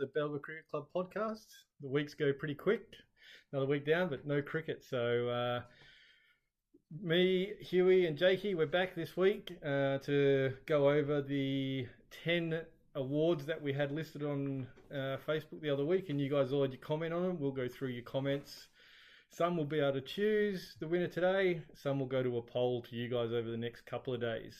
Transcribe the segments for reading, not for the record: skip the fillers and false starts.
the Balga Cricket Club podcast. The weeks go pretty quick. Another week down, but no cricket. So me, Hewey, and Jakey, we're back this week to go over the 10 awards that we had listed on Facebook the other week, and you guys all had your comment on them. We'll go through your comments. Some will be able to choose the winner today. Some will go to a poll to you guys over the next couple of days.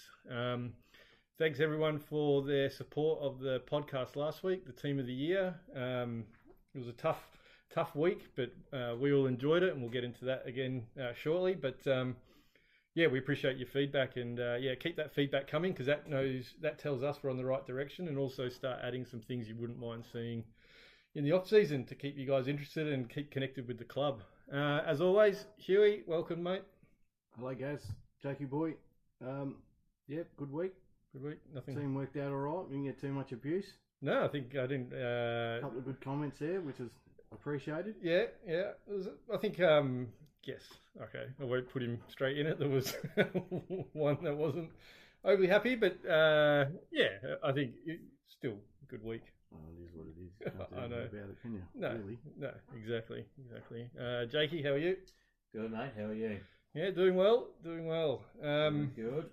Thanks everyone for their support of the podcast last week, the team of the year. It was a tough week, but we all enjoyed it, and we'll get into that again shortly. But yeah, we appreciate your feedback, and yeah, keep that feedback coming, because that tells us we're on the right direction, and also start adding some things you wouldn't mind seeing in the off season to keep you guys interested and keep connected with the club. As always, Hewey, welcome, mate. Hello, guys. Jakey boy. Yeah, good week. Good week. Nothing. Team worked out all right. We didn't get too much abuse. No, I think I didn't. A couple of good comments there, which is appreciated. Yeah. It was, I think. Yes. Okay. I won't put him straight in it. There was one that wasn't overly happy, but yeah, I think it's still a good week. Well, it is what it is. You can't do I know. anything about it, can you? No, Really? no, exactly. Jakey, how are you? Good, mate. How are you? Yeah, doing well. Good.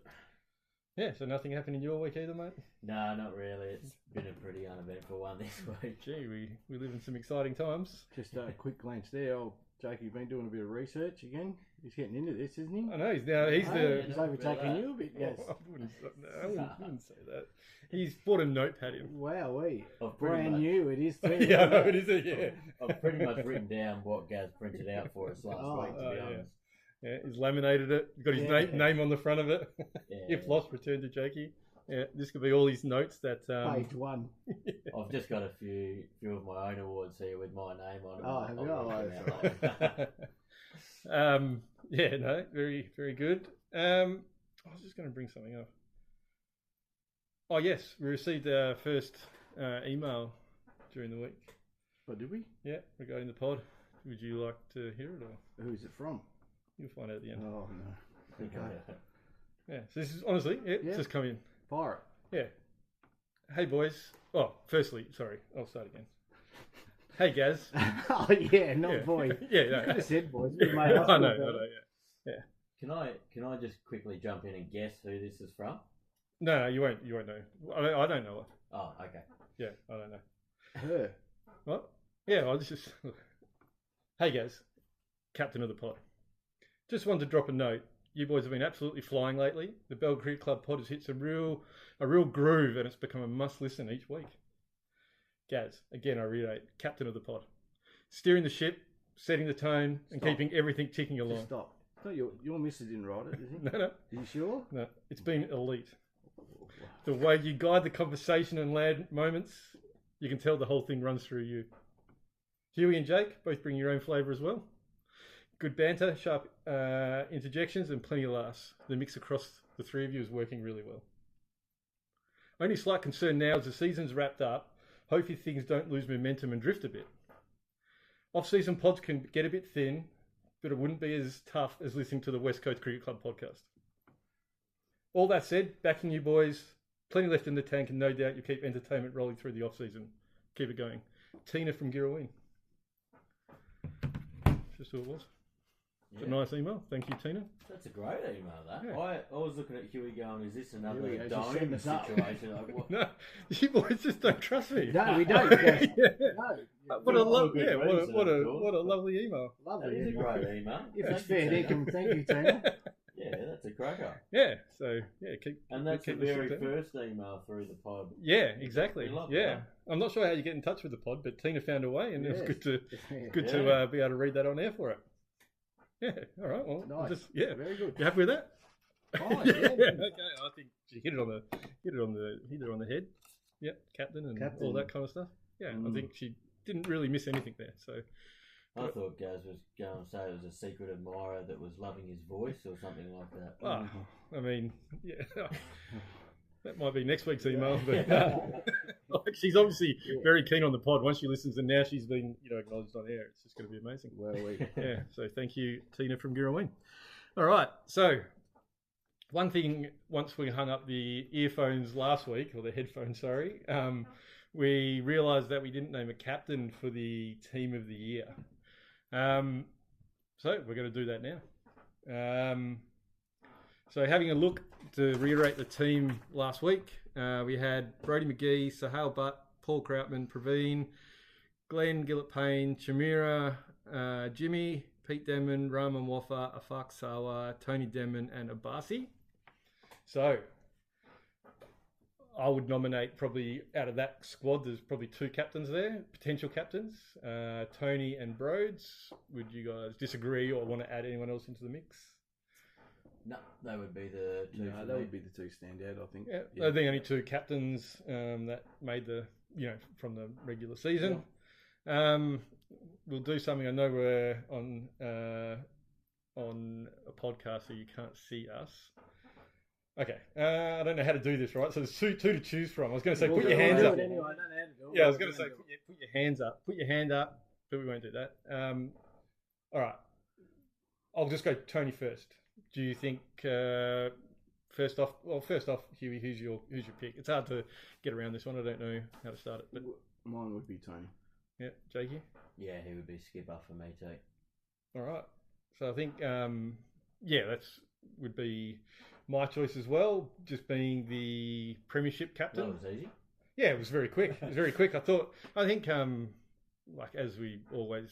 Yeah, so nothing happened in your week either, mate? No, not really. It's been a pretty uneventful one this week. Gee, we live in some exciting times. Just a quick glance there. Oh, Jakey's been doing a bit of research again. He's getting into this, isn't he? I know, he's overtaking you a bit, yes. I wouldn't say that. He's bought a notepad in. Wowee. Brand new it is too. Yeah, I know it is, yeah. I've pretty much written down what Gaz printed out for us last week, to be honest. Yeah, he's laminated it. Got his name on the front of it. Yeah. If lost, return to Jakey. Yeah, this could be all his notes that. Page one. I've just got a few of my own awards here with my name on them. Oh, have you? Yeah, no, very, very good. I was just going to bring something up. Oh yes, we received our first email during the week. What, did we? Yeah, regarding the pod. Would you like to hear it, or Who's it from? you'll find out at the end? Oh, no. Okay. Yeah, so this is honestly, it's just come in. Pirate. Yeah. Hey boys. Oh, firstly, sorry, I'll start again. Hey Gaz. Oh yeah, not boy. Yeah, You no. could have said boys. I know, yeah. Can I just quickly jump in and guess who this is from? No, you won't know. I don't know her. Oh, okay. Yeah, I don't know. Her. What? Yeah, I'll just look. Hey Gaz, captain of the pod. Just wanted to drop a note. You boys have been absolutely flying lately. The Balga Cricket Club pod has hit a real groove, and it's become a must listen each week. Gaz, again I reiterate, captain of the pod, steering the ship, setting the tone, and keeping everything ticking along. Just stop. No, your missus didn't write it, is he? No. Are you sure? No, it's been elite. The way you guide the conversation and land moments, you can tell the whole thing runs through you. Hewey and Jake both bring your own flavour as well. Good banter, sharp interjections, and plenty of laughs. The mix across the three of you is working really well. Only slight concern now as the season's wrapped up. Hopefully things don't lose momentum and drift a bit. Off-season pods can get a bit thin, but it wouldn't be as tough as listening to the West Coast Cricket Club podcast. All that said, backing you boys, plenty left in the tank, and no doubt you keep entertainment rolling through the off-season. Keep it going. Tina from Girraween. Just who it was. It's a nice email. Thank you, Tina. That's a great email, that. Yeah. I was looking at Hewey going, is this another Hewey, dome setting us up. situation? Like, what? No, you boys just don't trust me. No, we don't. Yeah. No. What a What lovely email. That Lovely. is a email. great email. If it's Thank you, fair Tina. dinkum, thank you, Tina. Yeah, that's a cracker. Yeah. So yeah, keep. And that's keep the this very up. first email through the pod. Yeah, exactly. We love Yeah, that. I'm not sure how you get in touch with the pod, but Tina found a way, and it was Yes. good to Yeah. be able to read that on air for it. Yeah. All right. Well, Nice. yeah. Very good. You happy with that? Oh, yeah. yeah. Okay. I think she hit it on the head. Yep. Captain and all that kind of stuff. Yeah. I think she didn't really miss anything there. So. I thought Gaz was going to say it was a secret admirer that was loving his voice or something like that. Oh, I mean, yeah. That might be next week's email, but like, she's obviously very keen on the pod once she listens, and now she's been acknowledged on air. It's just going to be amazing. Well, Yeah, so thank you, Tina from Girraween. All right, so one thing, once we hung up the earphones last week, or the headphones, sorry, we realised that we didn't name a captain for the team of the year. So we're going to do that now. So having a look to reiterate the team last week, we had Brodie McGee, Sahal Butt, Paul Krautman, Praveen, Glenn Gillett-Payne, Chamira, Jimmy, Pete Denman, Raman Waffa, Afak Sawa, Tony Denman, and Abasi. So I would nominate probably out of that squad, there's probably 2 captains there, potential captains, Tony and Broads. Would you guys disagree or want to add anyone else into the mix? No, they would be the 2. No, they would be the 2 standout, I think. Yeah, I think only 2 captains that made the, from the regular season. Yeah. We'll do something. I know we're on a podcast, so you can't see us. Okay, I don't know how to do this, right? So there's two to choose from. I was going to say, put your hands up. Anyway, I don't know how to do it. Yeah, I was going to say, put your hands up. Put your hand up, but we won't do that. All right, I'll just go Tony first. Do you think first off, Hewey, who's your pick? It's hard to get around this one. I don't know how to start it, but mine would be Tony. Yeah, Jakey. Yeah, he would be skipper for me too. All right, so I think would be my choice as well. Just being the premiership captain. That was easy. Yeah, it was very quick. It was very quick. I think like as we always,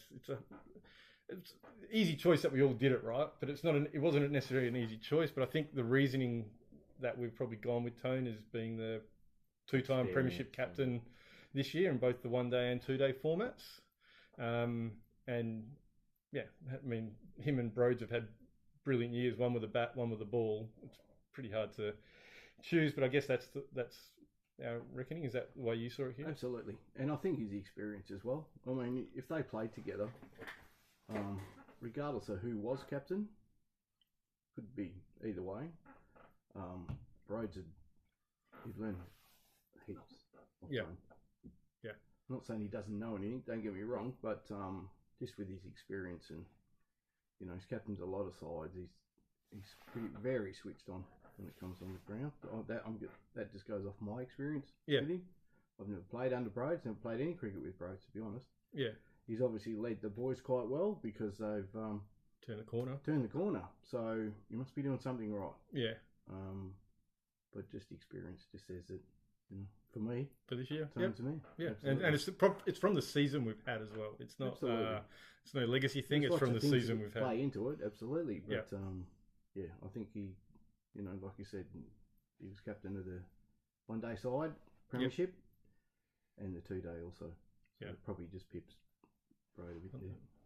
it's easy choice that we all did it right, but it wasn't necessarily an easy choice. But I think the reasoning that we've probably gone with Tone is being the 2-time premiership captain this year in both the 1-day and 2-day formats. And yeah, I mean, him and Broads have had brilliant years. One with a bat, one with a ball. It's pretty hard to choose, but I guess that's our reckoning. Is that the way you saw it here? Absolutely, and I think his experience as well. I mean, if they played together. Regardless of who was captain, could be either way. Broads he'd learned heaps. Yeah. Yeah. I'm not saying he doesn't know anything, don't get me wrong, but just with his experience and he's captained a lot of sides. He's very switched on when it comes on the ground. That just goes off my experience with him. I've never played under Broads, never played any cricket with Broads, to be honest. Yeah. He's obviously led the boys quite well because they've turned the corner. So you must be doing something right. Yeah. But just experience just says that, for me, for this year, to me. Yeah, and it's from the season we've had as well. It's not it's no legacy thing. It's from the season we've had. Play into it, absolutely. But I think he, like you said, he was captain of the 1-day side premiership and the 2-day also. So probably just pips.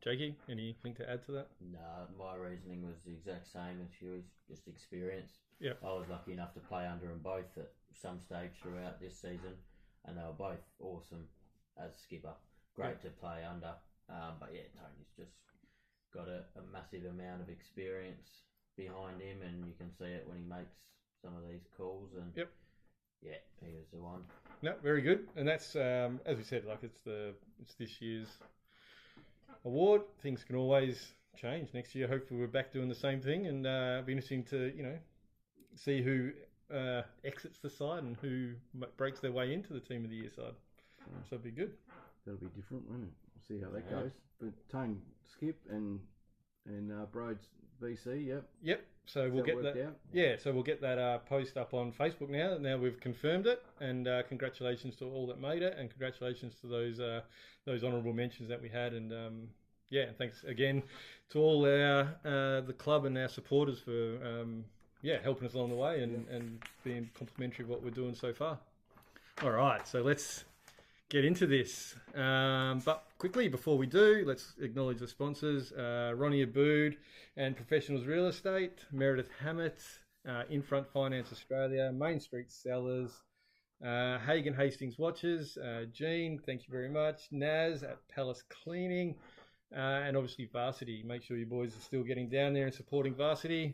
Jakey, anything to add to that? No, my reasoning was the exact same as Hewey's, just experience. Yeah, I was lucky enough to play under them both at some stage throughout this season, and they were both awesome as skipper. Great to play under, but yeah, Tony's just got a massive amount of experience behind him, and you can see it when he makes some of these calls. And yeah, he was the one. No, very good, and that's as we said, like it's this year's award. Things can always change. Next year, hopefully, we're back doing the same thing, and it'll be interesting to see who exits the side and who breaks their way into the team of the year side. So it'll be good. That'll be different, won't it? We'll see how that goes. But Tone skip and Broads VC. Yep. So we'll get that. Out? Yeah. So we'll get that post up on Facebook now. Now we've confirmed it, and congratulations to all that made it, and congratulations to those honourable mentions that we had, and and thanks again to all the club and our supporters for helping us along the way and being complimentary of what we're doing so far. All right, so let's get into this. But quickly, before we do, let's acknowledge the sponsors. Ronnie Abood and Professionals Real Estate, Meredith Hammett, Infront Finance Australia, Main Street Sellers, Hagen Hastings Watches, Jean, thank you very much, Naz at Palace Cleaning, and obviously Varsity. Make sure you boys are still getting down there and supporting Varsity.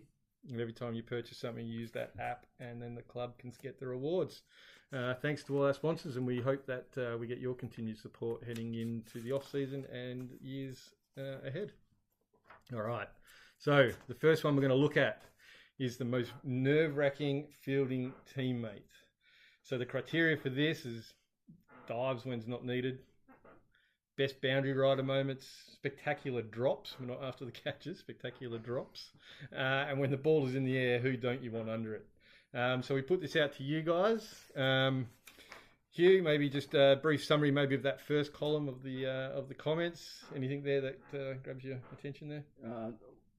And every time you purchase something, you use that app, and then the club can get the rewards. Thanks to all our sponsors, and we hope that we get your continued support heading into the off-season and years ahead. All right. So the first one we're going to look at is the most nerve-wracking fielding teammate. So the criteria for this is dives when's not needed. Best boundary rider moments, spectacular drops. We're not after the catches, spectacular drops. And when the ball is in the air, who don't you want under it? So we put this out to you guys. Hugh, maybe just a brief summary maybe of that first column of the comments. Anything there that grabs your attention there?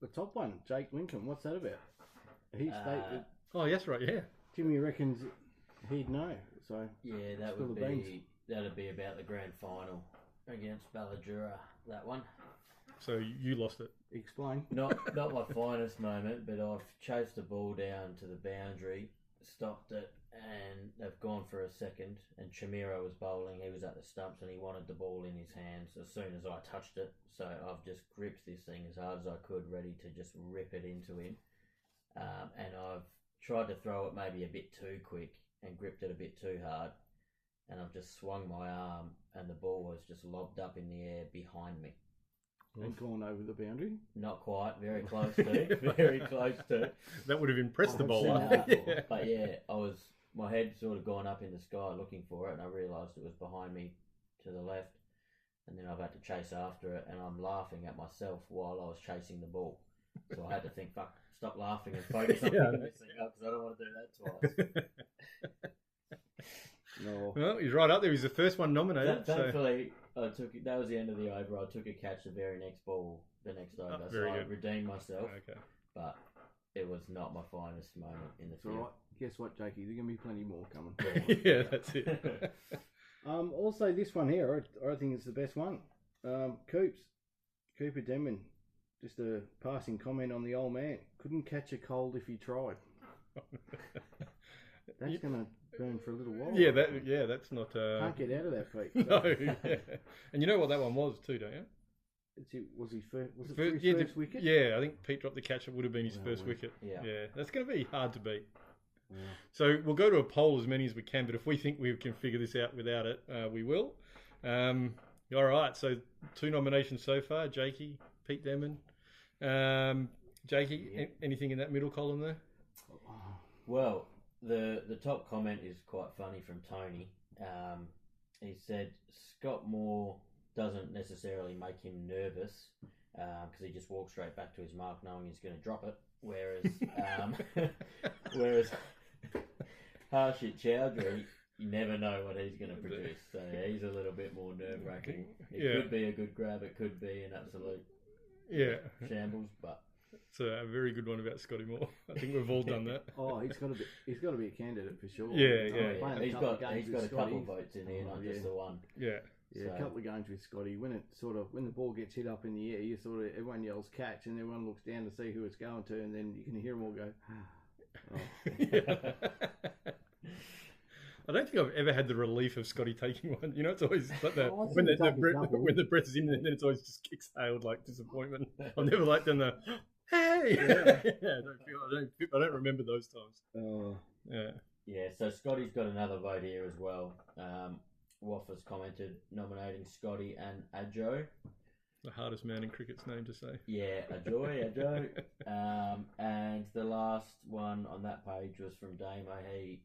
The top one, Jake Lincoln, what's that about? He stated... Oh, yes, right, yeah. Jimmy reckons he'd know, so... Yeah, that'd be about the grand final against Balga, that one. So you lost it. Explain. Not my finest moment, but I've chased the ball down to the boundary, stopped it, and they've gone for a second, and Chimera was bowling, he was at the stumps, and he wanted the ball in his hands as soon as I touched it, so I've just gripped this thing as hard as I could, ready to just rip it into him, and I've tried to throw it maybe a bit too quick, and gripped it a bit too hard, and I've just swung my arm, and the ball was just lobbed up in the air behind me. And gone over the boundary? Not quite, very close to, very close to. That would have impressed the bowler. Yeah. But yeah, my head sort of gone up in the sky looking for it, and I realised it was behind me to the left, and then I've had to chase after it, and I'm laughing at myself while I was chasing the ball. So I had to think, fuck, stop laughing and focus on picking this thing up, because I don't want to do that twice. No. Well, he's right up there. He's the first one nominated. Thankfully, that was the end of the over. I took a catch the very next ball, the next over. So I redeemed myself. Okay. But it was not my finest moment in the field. All right. Guess what, Jakey? There's going to be plenty more coming. Yeah, that's it. Also, this one here, I think it's the best one. Cooper Denman. Just a passing comment on the old man. Couldn't catch a cold if he tried. That's going to burn for a little while. Yeah, that's not... Can't get out of that, Pete. So. No, yeah. And you know what that one was too, don't you? Was it his first wicket? Yeah, I think Pete dropped the catch. It would have been his first wicket. Yeah, that's going to be hard to beat. Yeah. So we'll go to a poll as many as we can, but if we think we can figure this out without it, we will. All right, so 2 nominations so far, Jakey, Pete Denman. Jakey, anything in that middle column there? Well... The top comment is quite funny from Tony. He said Scott Moore doesn't necessarily make him nervous because he just walks straight back to his mark knowing he's going to drop it. Whereas Harshit Chowdhury, you never know what he's going to produce. So he's a little bit more nerve-wracking. It could be a good grab. It could be an absolute shambles, but... It's a very good one about Scotty Moore. I think we've all done that. Oh, he's got to be a candidate for sure. Yeah. He's got a couple of votes in here, not just the one. Yeah, so. A couple of games with Scotty. When the ball gets hit up in the air, everyone yells catch, and everyone looks down to see who it's going to, and then you can hear them all go. Oh. I don't think I've ever had the relief of Scotty taking one. You know, it's always like when the breath is in, and then it's always just exhaled like disappointment. I've never done the hey. I don't remember those times. Yeah. So Scotty's got another vote here as well. Waffers commented nominating Scotty and Ajo. The hardest man in cricket's name to say. Yeah, Ajo. And the last one on that page was from Damo.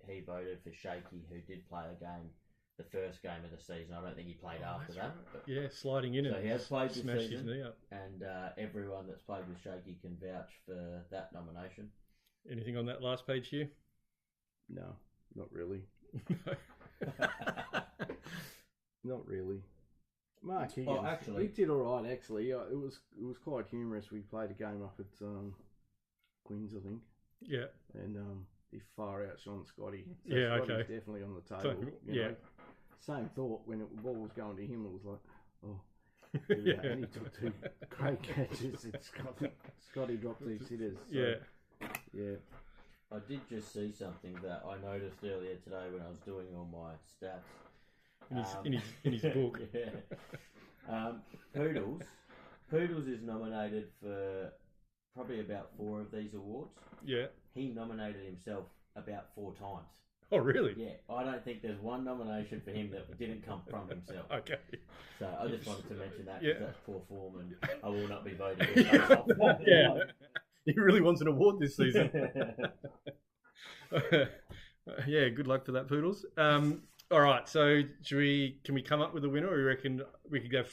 He voted for Shaky, who did play a game, the first game of the season. I don't think he played after that. But sliding in. So he has played this smashed season, his knee up. and everyone that's played with Shaky can vouch for that nomination. Anything on that last page here? No, not really. Not really. Mark Higgins. He did all right actually. It was quite humorous. We played a game up at Queens, I think. Yeah. And he far outshone Scotty. So Scotty's definitely on the table. You know? Same thought when the ball was going to him. It was like, and he took 2 great catches. And Scotty dropped these hitters. So, yeah. I did just see something that I noticed earlier today when I was doing all my stats. In his book. Poodles is nominated for probably about 4 of these awards. Yeah. He nominated himself about 4 times. Oh, really? Yeah. I don't think there's one nomination for him that didn't come from himself. Okay. So I just wanted to mention that because that's poor form and I will not be voting for myself. Yeah. He really wants an award this season. Yeah, good luck for that, Poodles. All right. So can we come up with a winner, or you reckon we could go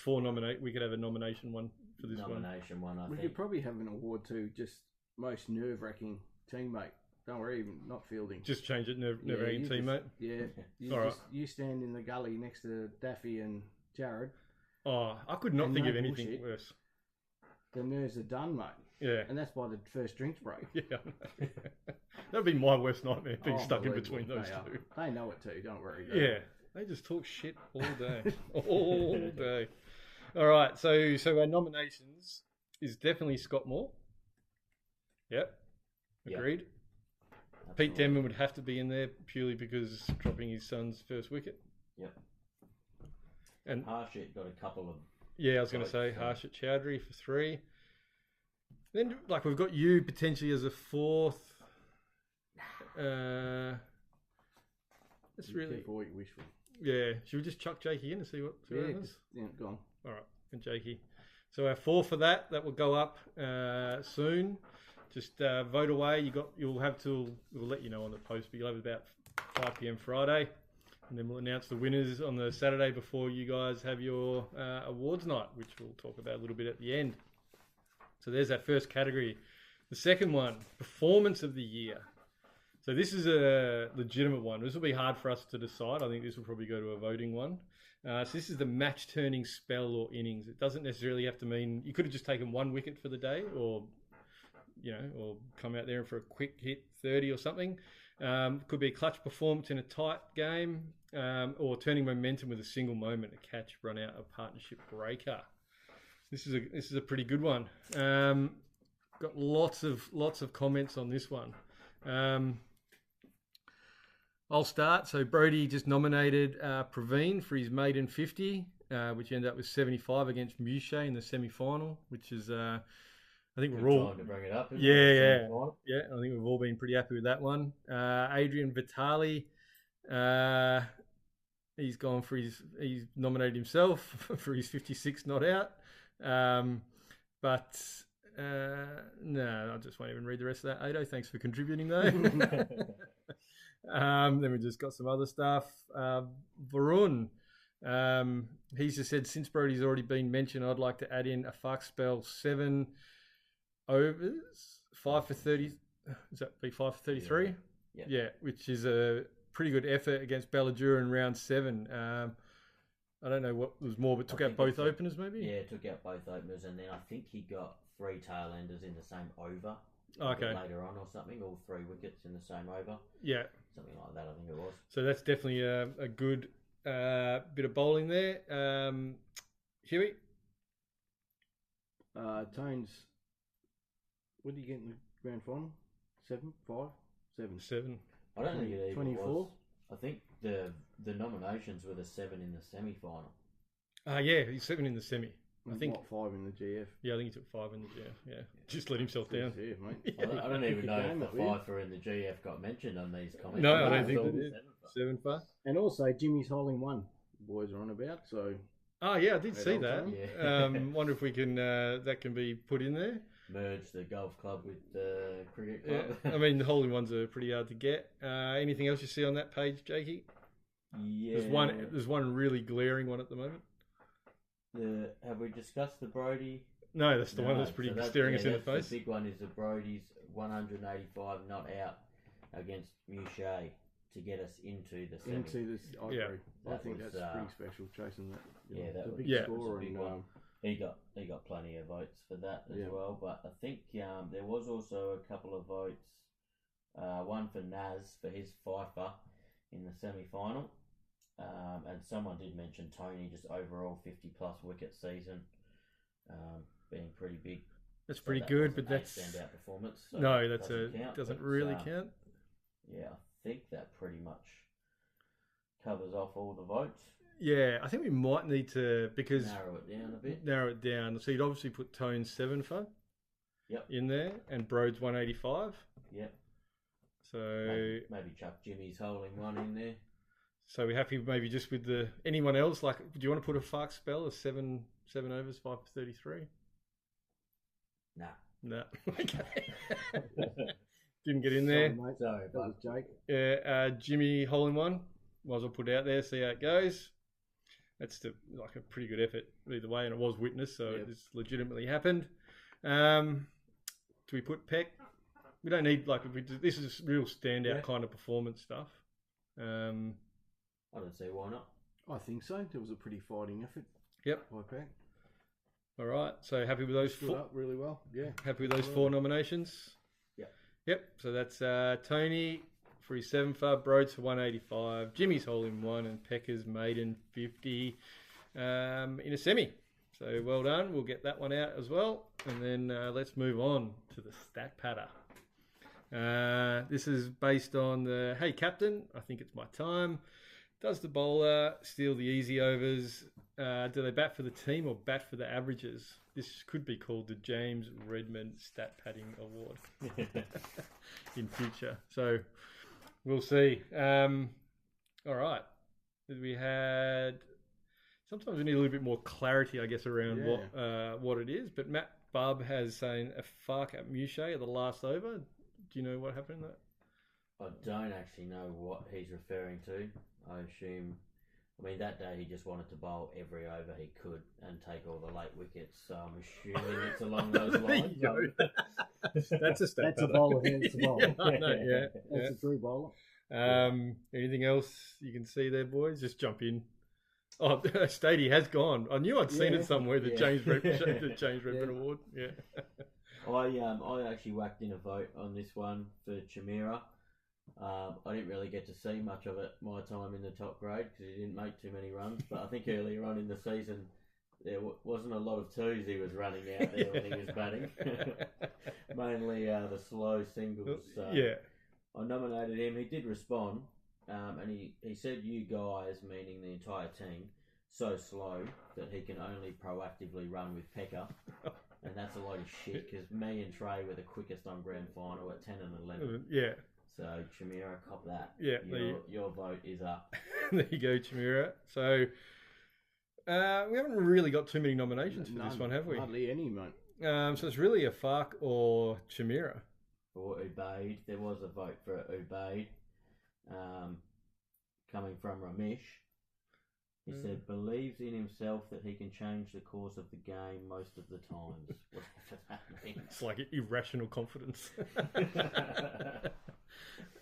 we could have a nomination one for this one? Nomination one, I We think. could probably have an award too, just most nerve-wracking teammate. Don't worry, even not fielding. Just change it, never any you teammate. You stand in the gully next to Daffy and Jared. Oh, I could not And think no of anything bullshit. worse. The nerves are done, mate. Yeah. And that's by the first drinks break. Yeah. That'd be my worst nightmare, being Oh, stuck in unbelievable. between those They are. two. They know it too, don't worry. Yeah. They just talk shit all day. All day. All right. So our nominations is definitely Scott Moore. Yep. Yep. Agreed. Pete Denman would have to be in there purely because dropping his son's first wicket. Yep. And Harshit got a couple of. yeah, I was going to say Harshit Chowdhury for 3. Then, like, we've got you potentially as a 4th. That's really. Careful what you wish for. Yeah. Should we just chuck Jakey in and see what happens? Yeah, go on. All right, and Jakey. So our 4 for that will go up soon. Just vote away. You'll have to. We'll let you know on the post, but you'll have about 5 p.m. Friday, and then we'll announce the winners on the Saturday before you guys have your awards night, which we'll talk about a little bit at the end. So there's that first category. The second one, performance of the year. So this is a legitimate one. This will be hard for us to decide. I think this will probably go to a voting one. So this is the match-turning spell or innings. It doesn't necessarily have to mean you could have just taken 1 wicket for the day, or or come out there for a quick hit 30 or something. Could be a clutch performance in a tight game, or turning momentum with a single moment, a catch, run out, a partnership breaker. This is a pretty good one. Got lots of comments on this one. I'll start. So Brody just nominated Praveen for his maiden 50, which ended up with 75 against Mushe in the semi-final, which is I think we're all time to bring it up. Yeah. I think we've all been pretty happy with that one. Adrian Vitali, he's gone for he's nominated himself for his 56 not out. But no, I just won't even read the rest of that. Ado, thanks for contributing though. Then we just got some other stuff. Varun, he's just said, since Brody's already been mentioned, I'd like to add in a fuck spell 7 overs, 5 for 30. Does that be 5 for 33? Yeah, which is a pretty good effort against Balladura in round 7. I don't know what was more, but took out both openers maybe? Yeah, took out both openers, and then I think he got 3 tail enders in the same over. Okay. Later on or something, all 3 wickets in the same over. Yeah. Something like that, I think it was. So that's definitely a good bit of bowling there. Hewey? Tones, what did you get in the grand final? 7, 5, 7. 7. I don't think it even 24? was. I think the nominations were the 7 in the semi-final. Yeah, he's 7 in the semi. I think 5 in the GF. Yeah, I think he took 5 in the GF. Yeah, just let himself down. Yeah, mate. I don't even know if the up, yeah. 5 for in the GF got mentioned on these comments. No, I don't think it they did. 7 for. And also Jimmy's holding 1. Boys are on about, so Oh yeah, I did see Red that. Ultra. Yeah. Wonder if we can that can be put in there. Merge the golf club with the cricket club. Yeah. I mean, the holding ones are pretty hard to get. Anything else you see on that page, Jakey? Yeah. There's one really glaring one at the moment. Have we discussed the Brody? No, that's the one that's pretty staring us in the face. The big one is the Brody's 185 not out against Mushe to get us into the semi. into this. I Yeah. agree. I That think was, that's pretty special chasing that. Yeah, that the was big yeah. score a big and one. He got plenty of votes for that as Yeah. well. But I think there was also a couple of votes. One for Naz for his fifer in the semi-final. And someone did mention Tony, just overall 50-plus wicket season, being pretty big. That's So pretty that good, wasn't but a that's standout performance. So no, that that's doesn't but, really count. Yeah, I think that pretty much covers off all the votes. Yeah, I think we might need to because Narrow it down a bit. narrow it down. So you'd obviously put Tone 7 for Yep. in there, and Broad's 185. Yep. So Maybe chuck Jimmy's holding one in there. so we're happy maybe just with the anyone else. Like, do you want to put a Fark spell of 7 overs, 5 for 33? Nah. No. Okay. Didn't get in there. Sorry, mate. Sorry, That but was Jake. Yeah, Jimmy hole in one. might as well put it out there, see how it goes. That's like a pretty good effort either way, and it was witnessed, so it's legitimately happened. Do we put Peck? We don't need this is real standout kind of performance stuff. I don't see why not. I think so. There was a pretty fighting effort. Yep. By Peck. All right. So happy with those Stood up really well. Yeah. Happy with those 4 nominations. Yep. So that's Tony for his 7-far, Broads for 185, Jimmy's hole in 1, and Pecker's maiden 50 in a semi. So well done. We'll get that one out as well. And then let's move on to the stat patter. This is based on the, hey, captain, I think it's my time. Does the bowler steal the easy overs? Do they bat for the team or bat for the averages? This could be called the James Redmond Stat Padding Award in future. So we'll see. All right. We had... Sometimes we need a little bit more clarity, I guess, around what it is. But Matt Bubb has saying a fuck at Mushay at the last over. Do you know what happened in that? I don't actually know what he's referring to. I assume... I mean, that day he just wanted to bowl every over he could and take all the late wickets. So I'm assuming it's along those lines. That's a stat. That's a bowler. It's a bowler. That's a true bowler. Anything else you can see there, boys? Just jump in. Oh, Stady has gone. I knew I'd seen it somewhere. The James Redmond Award. Yeah. I actually whacked in a vote on this one for Chimera. I didn't really get to see much of it my time in the top grade because he didn't make too many runs. But I think earlier on in the season there wasn't a lot of twos he was running out there when he was batting. Mainly the slow singles. I nominated him. He did respond, and he said, "You guys," meaning the entire team, so slow that he can only proactively run with Pecker. And that's a load of shit because me and Trey were the quickest on grand final at 10 and 11. Yeah. So, Chimera, cop that. Yeah. Your vote is up. There you go, Chimera. So, we haven't really got too many nominations for this one, have we? Hardly any, mate. So, it's really a Fark or Chimera. For Ubaid. There was a vote for Ubaid coming from Ramesh. He said, believes in himself that he can change the course of the game most of the times. Whatever that means. It's like irrational confidence.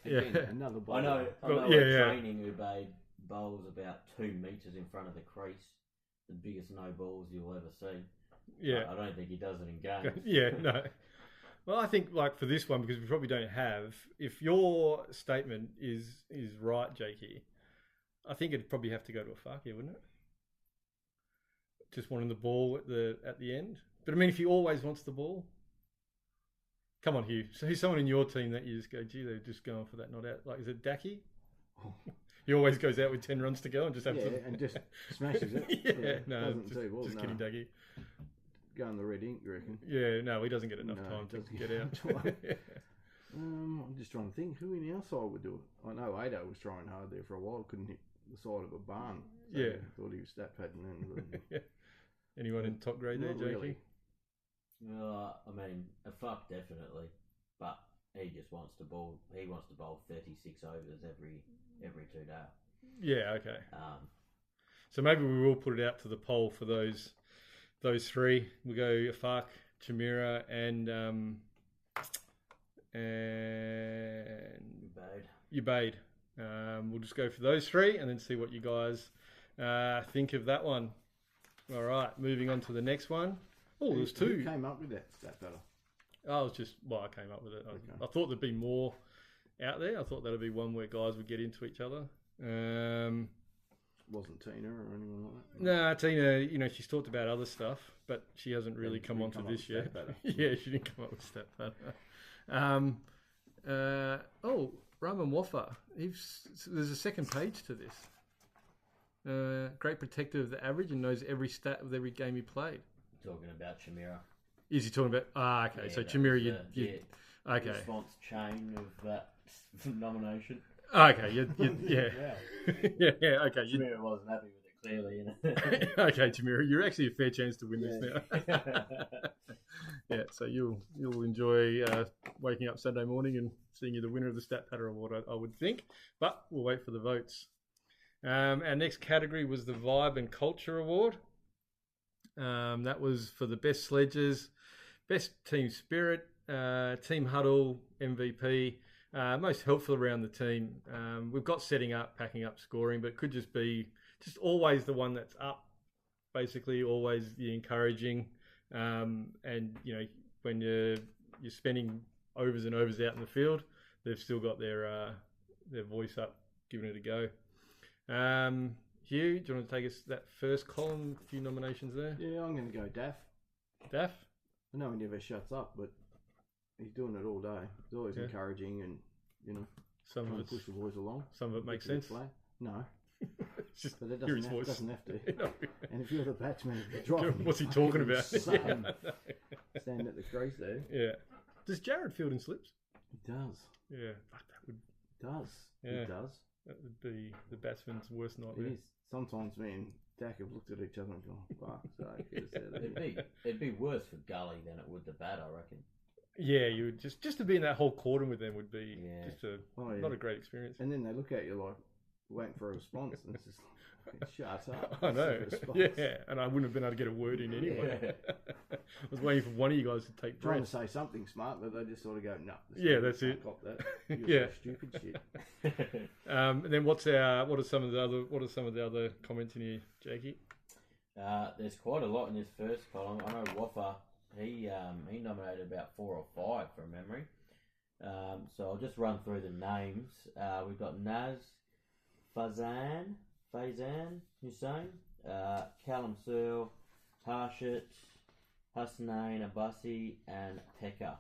Again, another bowler. I know training Ubaid bowls about 2 metres in front of the crease. The biggest no balls you'll ever see. Yeah. I don't think he does it in games. Yeah, no. Well, I think like for this one, because we probably don't have, if your statement is right, Jakey, I think it'd probably have to go to a fuck here, wouldn't it? Just wanting the ball at the end. But I mean, if he always wants the ball, come on, Hugh. So who's someone in your team that you just go, gee, they're just going for that not out? Like, is it Dacky? He always goes out with 10 runs to go and just have to... and just smashes it. Just kidding, Dacky. Go in the red ink, you reckon? Yeah, no, he doesn't get enough time to get out. I'm just trying to think who in our side would do it. I know Ado was trying hard there for a while, couldn't hit the side of a barn. So thought he was stat padding then. Anyone in top grade there, Jakey? Really. I mean, a fuck definitely, but he just wants to bowl. He wants to bowl 36 overs every 2 days. Yeah, okay. So maybe we will put it out to the poll for those 3. We'll go Afak, Chimera, and Ubaid. We'll just go for those 3 and then see what you guys think of that one. All right, moving on to the next one. Oh, there's 2. Who came up with that stat better? I came up with it. I thought there'd be more out there. I thought that'd be one where guys would get into each other. Wasn't Tina or anyone like that? Nah, Tina, she's talked about other stuff, but she hasn't really come onto this yet. Yeah, she didn't come up with stat patter. Raman Waffa. There's a second page to this. Great protector of the average and knows every stat of every game he played. Talking about Chimera. Is he talking about... okay. Yeah, so Chimera, okay. Response chain of that nomination. Okay, yeah. Okay. Chimera wasn't happy with it, clearly. Okay, Chimera, you're actually a fair chance to win this now. Yeah, so you'll enjoy waking up Saturday morning and seeing you the winner of the Stat Patter Award, I would think. But we'll wait for the votes. Our next category was the Vibe and Culture Award. That was for the best sledges, best team spirit, team huddle, MVP, most helpful around the team. We've got setting up, packing up, scoring, but it could just be always the one that's up, basically always the encouraging. And when you're spending overs and overs out in the field, they've still got their voice up, giving it a go. Hugh, do you want to take us that first column? A few nominations there. Yeah, I'm going to go Daff. Daff? I know he never shuts up, but he's doing it all day. He's always encouraging and, some trying of to push the boys along. Some of it makes sense. No. It's just But it hear his doesn't voice. have to. No. And if you're the batsman, if you're dropping, What's he talking about? Standing at the crease there. Yeah. Does Jared field in slips? He does. Yeah. Fuck, that would He does. That would be the batsman's worst nightmare. It is. Sometimes me and Dak have looked at each other and gone, fuck, so get us out of here. It'd be worse for Gully than it would the bat, I reckon. Yeah, you would just to be in that whole cordon with them would be just not a great experience. And then they look at you like waiting for a response, and it's just like, shut up. I know. Yeah, and I wouldn't have been able to get a word in anyway. I was waiting for one of you guys to take Trying breath. to say something smart, but they just sort of go, no. Yeah, that's it. Cop that. Yeah. Stupid shit. And then what are some of the other comments in here, Jakey? There's quite a lot in this first column. I know Waffa, he nominated about 4 or 5 from memory. So I'll just run through the names. We've got Naz, Faizan Hussain, Callum Searle, Harshit, Hasnain Abbasi, and Pekka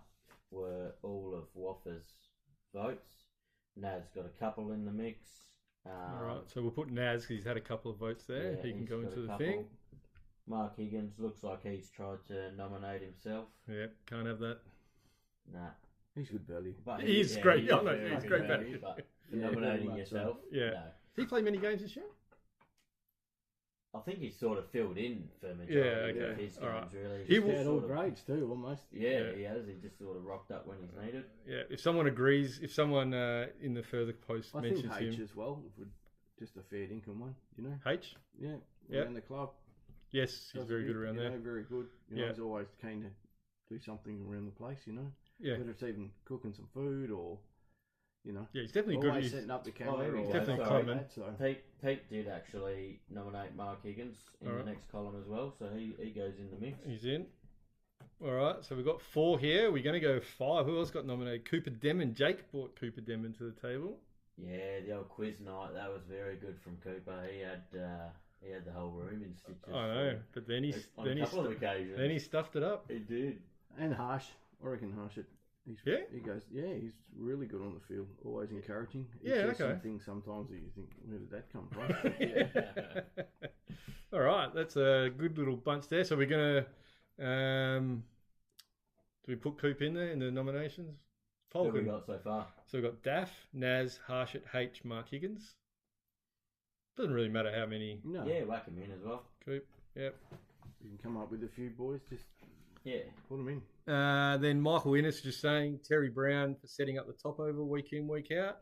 were all of Waffa's votes. Naz got a couple in the mix. All right, so we'll put Naz because he's had a couple of votes there. Yeah, he can he's go got into a the couple. thing. Mark Higgins looks like he's tried to nominate himself. Yeah, can't have that. Nah. He's good value. But He's great. He's I know, very he's good great value, value. but for Yeah, nominating very much so. yourself, Yeah. no. Did he play many games this year? I think he's sort of filled in for majority of okay. his games, All right. really. He Just will- He had sort all of- grades too, almost. Yeah, he has. He just sort of rocked up when he's needed. Yeah, if someone agrees, if someone in the further post I think mentions H him. as well, would just a fair income one, H? Yeah, Yeah. around the club. Yes, he's Does very a good bit, around you there. know, very good. Yeah. He's always keen to do something around the place, Yeah. Whether it's even cooking some food or, Yeah, he's definitely good. always He's, setting up the camera. Oh, or definitely stuff common. like that, so. Pete did actually nominate Mark Higgins in Alright. the next column as well, so he goes in the mix. he's in. All right, so we've got 4 here. We're going to go 5. Who else got nominated? Cooper Demon. Jake brought Cooper Demon to the table. Yeah, the old quiz night, that was very good from Cooper. He had the whole room in stitches. I know, but then he On a couple of occasions. then he stuffed it up. He did. And Harsh. I reckon Harsh, Yeah? he goes, he's really good on the field. Always encouraging. He Yeah, says okay. some things sometimes that you think, where did that come from? All right, that's a good little bunch there. So we're going to... do we put Coop in there in the nominations? What have we Falcon. got so far? So we've got Daff, Naz, Harshit, H, Mark Higgins. Doesn't really matter how many. No. Yeah, whack him in as well. Coop, yep. You can come up with a few boys, just Yeah. put them in. Then Michael Innes just saying Terry Brown for setting up the top over week in, week out.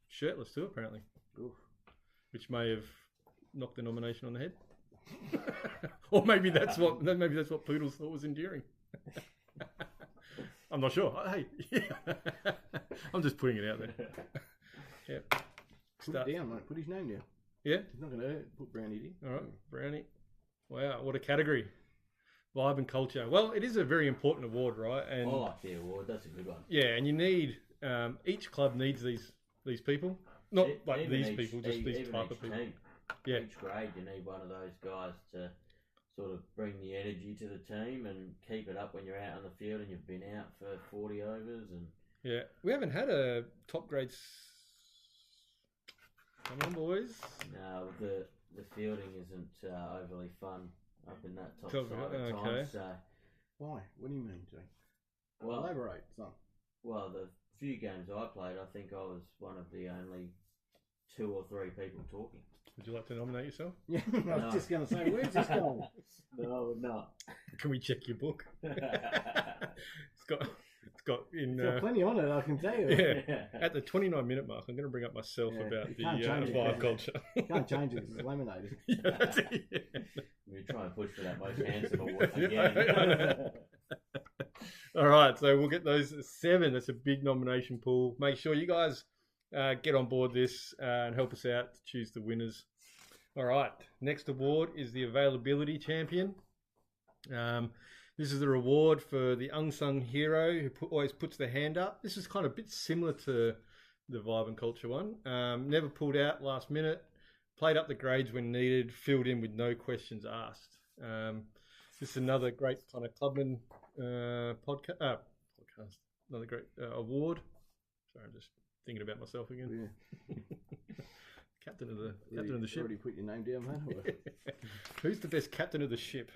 Shirtless too, apparently, Oof. which may have knocked the nomination on the head. Or maybe that's what Poodles thought was endearing. I'm not sure. Hey, I'm just putting it out there. Yep. Put it down, mate. Put his name down. Yeah. He's not going to put Brownie in. All right, Brownie. Wow, what a category. Vibe and culture. Well, it is a very important award, right? And I like the award. That's a good one. yeah, and you need each club needs these people, not like Even these each- people, just these even type each of people. team. Yeah. Each grade, you need one of those guys to sort of bring the energy to the team and keep it up when you're out on the field and you've been out for 40 overs. And Yeah, we haven't had a top grade. Come on, boys. no, the fielding isn't overly fun up in that top Top- side at okay. times. So, Why? What do you mean, Jake? well, Elaborate, son. well, the few games I played, I think I was one of the only 2 or 3 people talking. Would you like to nominate yourself? Yeah, I No. was just going to say, where's this going? No, I would not. Can we check your book? It's got got in. It's got plenty on it, I can tell you. Yeah, at the 29-minute mark, I'm going to bring up myself about the vibe culture. You can't change it because it's laminated. Yeah, that's it. Yeah. We're trying to push for that most handsome award again. All right, so we'll get those 7. That's a big nomination pool. Make sure you guys get on board this and help us out to choose the winners. All right, next award is the Availability Champion. This is the reward for the unsung hero who always puts their hand up. This is kind of a bit similar to the Vibe and Culture one. Never pulled out last minute, played up the grades when needed, filled in with no questions asked. This is another great kind of clubman podcast. Another great award. Sorry, I'm just thinking about myself again. Yeah. Captain of the ship. Already put your name down, man. Who's the best captain of the ship?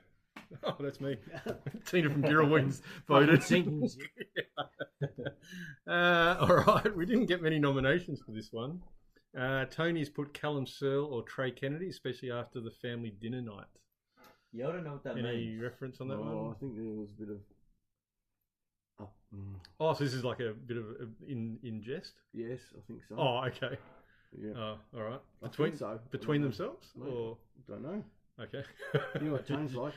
Oh, that's me. Tina from Girl Wings voted. All right, we didn't get many nominations for this one. Tony's put Callum Searle or Trey Kennedy, especially after the family dinner night. Yeah, I don't know what that Any means. reference on that one? I think there was a bit of. Oh, so this is like a bit of in jest? Yes, I think so. Oh, okay. Yeah. Oh, all right. I think so. Between themselves? Maybe. Or Don't know. okay. You know what Tone's like,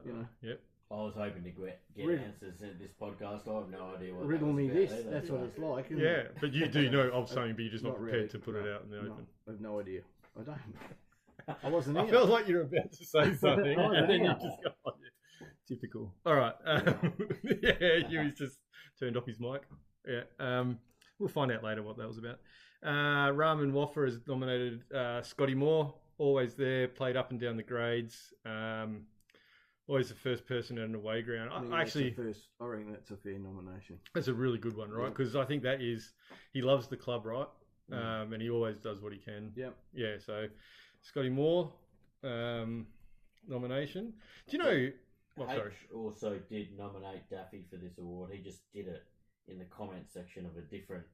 you know. Yep. I was hoping to get answers in this podcast. I have no idea what Riddle that was me about this. either. That's what it's like. Isn't Yeah, it? but you do know of something, but you're just not Not prepared really. to put it out in the open. I have no idea. I don't. I wasn't I here. felt like you were about to say something, Oh, and then you yeah. just go, oh, yeah. Typical. All right. Yeah, Hugh's just turned off his mic. Yeah. We'll find out later what that was about. Raman Waffer has nominated Scotty Moore. Always there, played up and down the grades. Always the first person at an away ground. I reckon that's a fair nomination. That's a really good one, right? Because I think that is, he loves the club, right? And he always does what he can. Yep. Yeah, so Scotty Moore nomination. Do you know... Well, sorry. H also did nominate Daffy for this award. He just did it in the comment section of a different...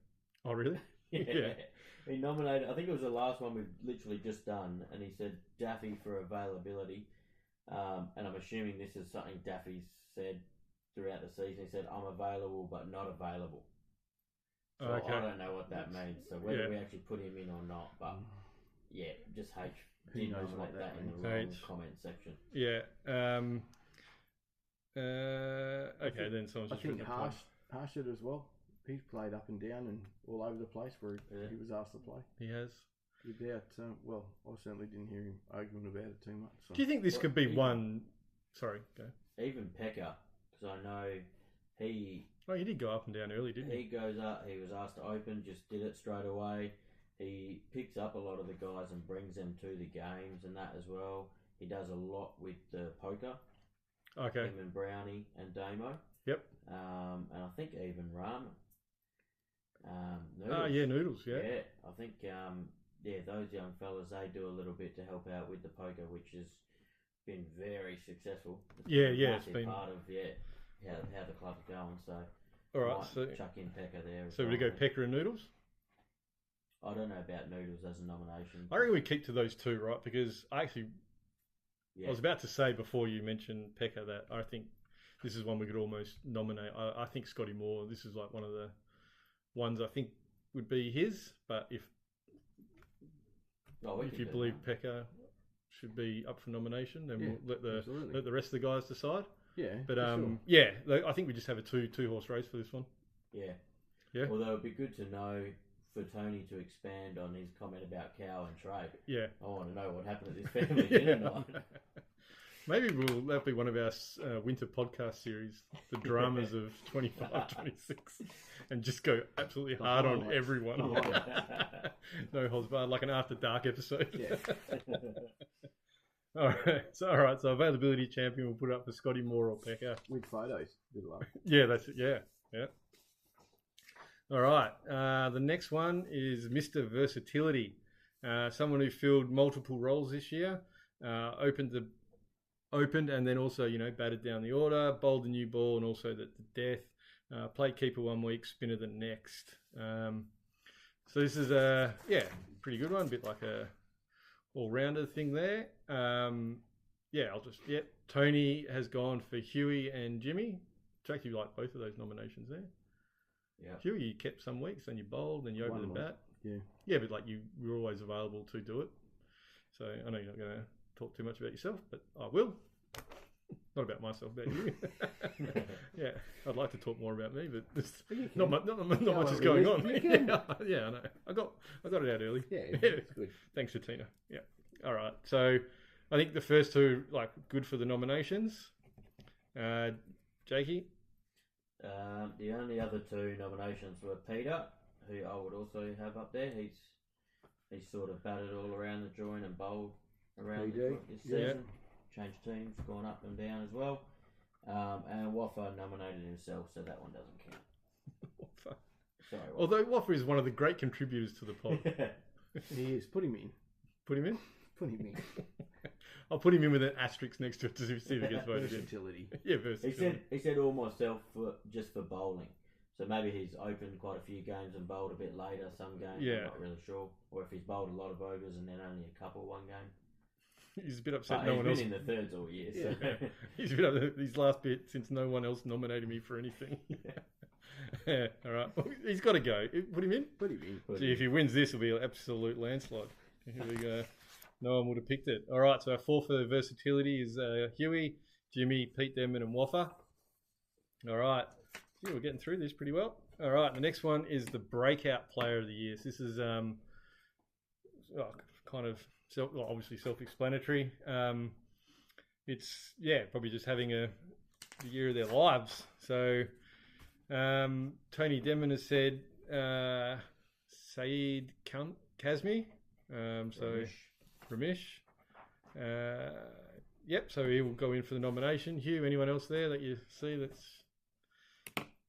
Oh, really? Yeah. He nominated, I think it was the last one we've literally just done, and he said Daffy for availability. And I'm assuming this is something Daffy's said throughout the season. He said, I'm available but not available. So Okay. I don't know what that means. So whether we actually put him in or not, but yeah, just H did knows what nominate that that in the means. wrong H. comment section. Yeah. Okay, then someone's I just think written a post. Harsh did as well. He's played up and down and all over the place where he was asked to play. He has. Without, well, I certainly didn't hear him arguing about it too much. So. Do you think this could be even- one... Sorry, go. Even Pekka, because I know he Oh, he did go up and down early, didn't he he? goes up. He was asked to open, just did it straight away. He picks up a lot of the guys and brings them to the games and that as well. He does a lot with the poker. Okay. Him and Brownie and Damo. Yep. And I think even Ramen. Oh, yeah, Noodles, yeah. Yeah, I think those young fellas, they do a little bit to help out with the poker, which has been very successful. It's Yeah, been a yeah, it's massive been- part of how the club's going. So All right, might so chuck in Pekka there. so we go Pecker and Noodles? I don't know about Noodles as a nomination. I reckon we keep to those two, right? Because I was about to say before you mentioned Pecker that I think this is one we could almost nominate. I think Scotty Moore, this is like one of the ones I think would be his, but if you believe Pecker should be up for nomination, then we'll let the rest of the guys decide. Yeah, but sure. I think we just have a two horse race for this one. Yeah. Yeah. Although it'd be good to know for Tony to expand on his comment about Cow and Trey. Yeah. I want to know what happened at this family dinner night. Maybe that'll be one of our winter podcast series, the dramas of 25, 26, and just go absolutely hard on everyone. No holds barred, like an After Dark episode. Yeah. All right. So availability champion, we'll put it up for Scotty Moore or Pecker. With photos. Good luck. Yeah, that's it. Yeah. All right. The next one is Mr. Versatility. Someone who filled multiple roles this year. Opened and then also, batted down the order, bowled the new ball and also the death. Played keeper 1 week, spinner the next. So this is a pretty good one, a bit like a all-rounder thing there. Tony has gone for Hewey and Jimmy. It's actually like both of those nominations there. Yeah. Hewey, you kept some weeks, then you bowled, then you opened the One bat. Yeah. Yeah, but like you were always available to do it. So I know you're not going to talk too much about yourself, but I will. Not about myself, about you. Yeah, I'd like to talk more about me, but not much is going on. Yeah, I know. I got it out early. Yeah, it's good. Thanks to Tina. Yeah. All right. So I think the first two like good for the nominations. Jakey. The only other two nominations were Peter, who I would also have up there. He's sort of batted all around the joint and bowled around the joint this season. Changed teams, gone up and down as well. And Waffa nominated himself, so that one doesn't count. Sorry, Waffa. Although Waffa is one of the great contributors to the pod. He is. Put him in. Put him in? Put him in. I'll put him in with an asterisk next to it to see if he gets voted in. Versatility. Yeah, versatility. He said all myself just for bowling. So maybe he's opened quite a few games and bowled a bit later, some games, I'm not really sure. Or if he's bowled a lot of overs and then only a couple one game. He's a bit upset But no one else. He's been in the thirds all year. So. He's been up these last bit since no one else nominated me for anything. Yeah, all right. Well, he's got to go. Put him in? Put him in. See, if he wins this, it'll be an absolute landslide. Here we go. No one would have picked it. All right, so our four for versatility is Hewey, Jimmy, Pete Denman, and Waffa. All right. Gee, we're getting through this pretty well. All right, the next one is the breakout player of the year. So this is kind of obviously self-explanatory. It's probably just having the year of their lives. So Tony Denman has said Saeed Kazmi. Ramesh. So he will go in for the nomination. Hugh, anyone else there that you see that's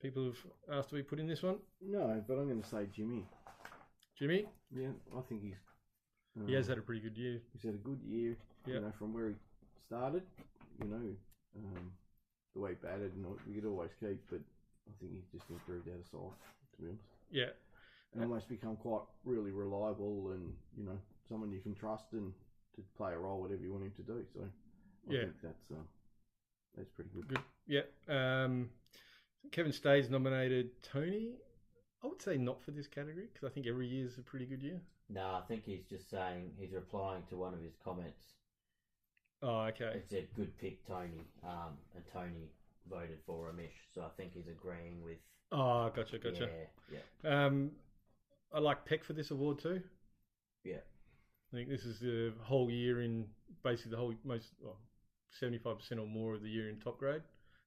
people have asked to be put in this one? No, but I'm going to say Jimmy. Jimmy? Yeah, I think he has had a pretty good year. He's had a good year. Yep. You know, from where he started. You know, the way he batted, and we could always keep, but I think he's just improved out of sight, to be honest. Yeah. And almost become quite really reliable, and you know, someone you can trust and to play a role whatever you want him to do. So I think that's pretty good. Yeah. Kevin Stays nominated Tony. I would say not for this category because I think every year is a pretty good year. No, I think he's just saying he's replying to one of his comments. Oh, okay. It said good pick Tony, and Tony voted for Ramesh, so I think he's agreeing with. Oh, gotcha. Yeah. I like Peck for this award too. Yeah. I think this is the whole year in basically the whole 75% or more of the year in top grade,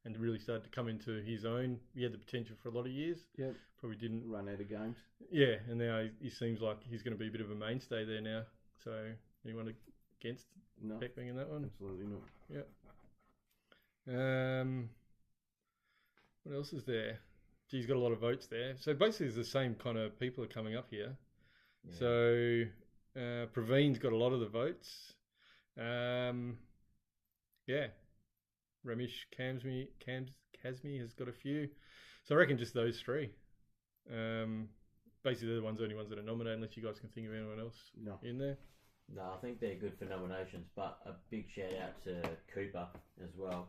and really started to come into his own. He had the potential for a lot of years. Yep. Probably didn't run out of games. Yeah, and now he seems like he's going to be a bit of a mainstay there now. So anyone against Peck being in that one? Absolutely not. Yeah. What else is there? He's got a lot of votes there. So basically, it's the same kind of people are coming up here. Yeah. So Praveen's got a lot of the votes. Ramesh Kazmi has got a few. So I reckon just those three. Basically, they're the only ones that are nominated, unless you guys can think of anyone else in there. No, I think they're good for nominations, but a big shout out to Cooper as well.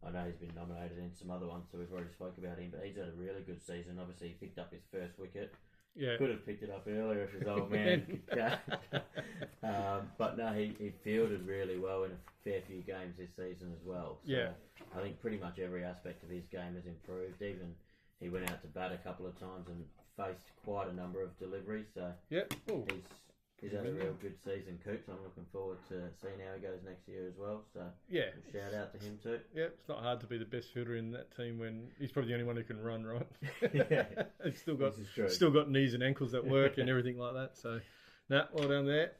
I know he's been nominated in some other ones, so we've already spoke about him, but he's had a really good season. Obviously, he picked up his first wicket. Yeah. Could have picked it up earlier if his old man but no, he fielded really well in a fair few games this season as well. So I think pretty much every aspect of his game has improved. Even he went out to bat a couple of times and faced quite a number of deliveries. So he's had a real good season, Coops. I'm looking forward to seeing how he goes next year as well. So shout out to him too. Yeah, it's not hard to be the best fielder in that team when he's probably the only one who can run, right? He's still got knees and ankles that work and everything like that. So, well done there.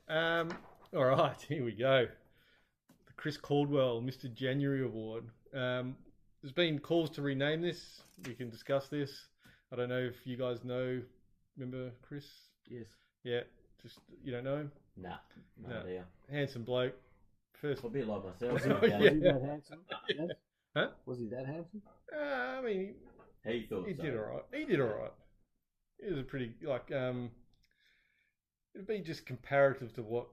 All right, here we go. The Chris Caldwell Mr. January Award. There's been calls to rename this. We can discuss this. I don't know if you guys know. Remember Chris? Yes. Yeah. Just you don't know him? Nah, no idea. Handsome bloke. First, a bit like myself. Was he that handsome? Yes. Huh? Was he that handsome? I mean, he did all right. He did all right. It was a pretty it'd be just comparative to what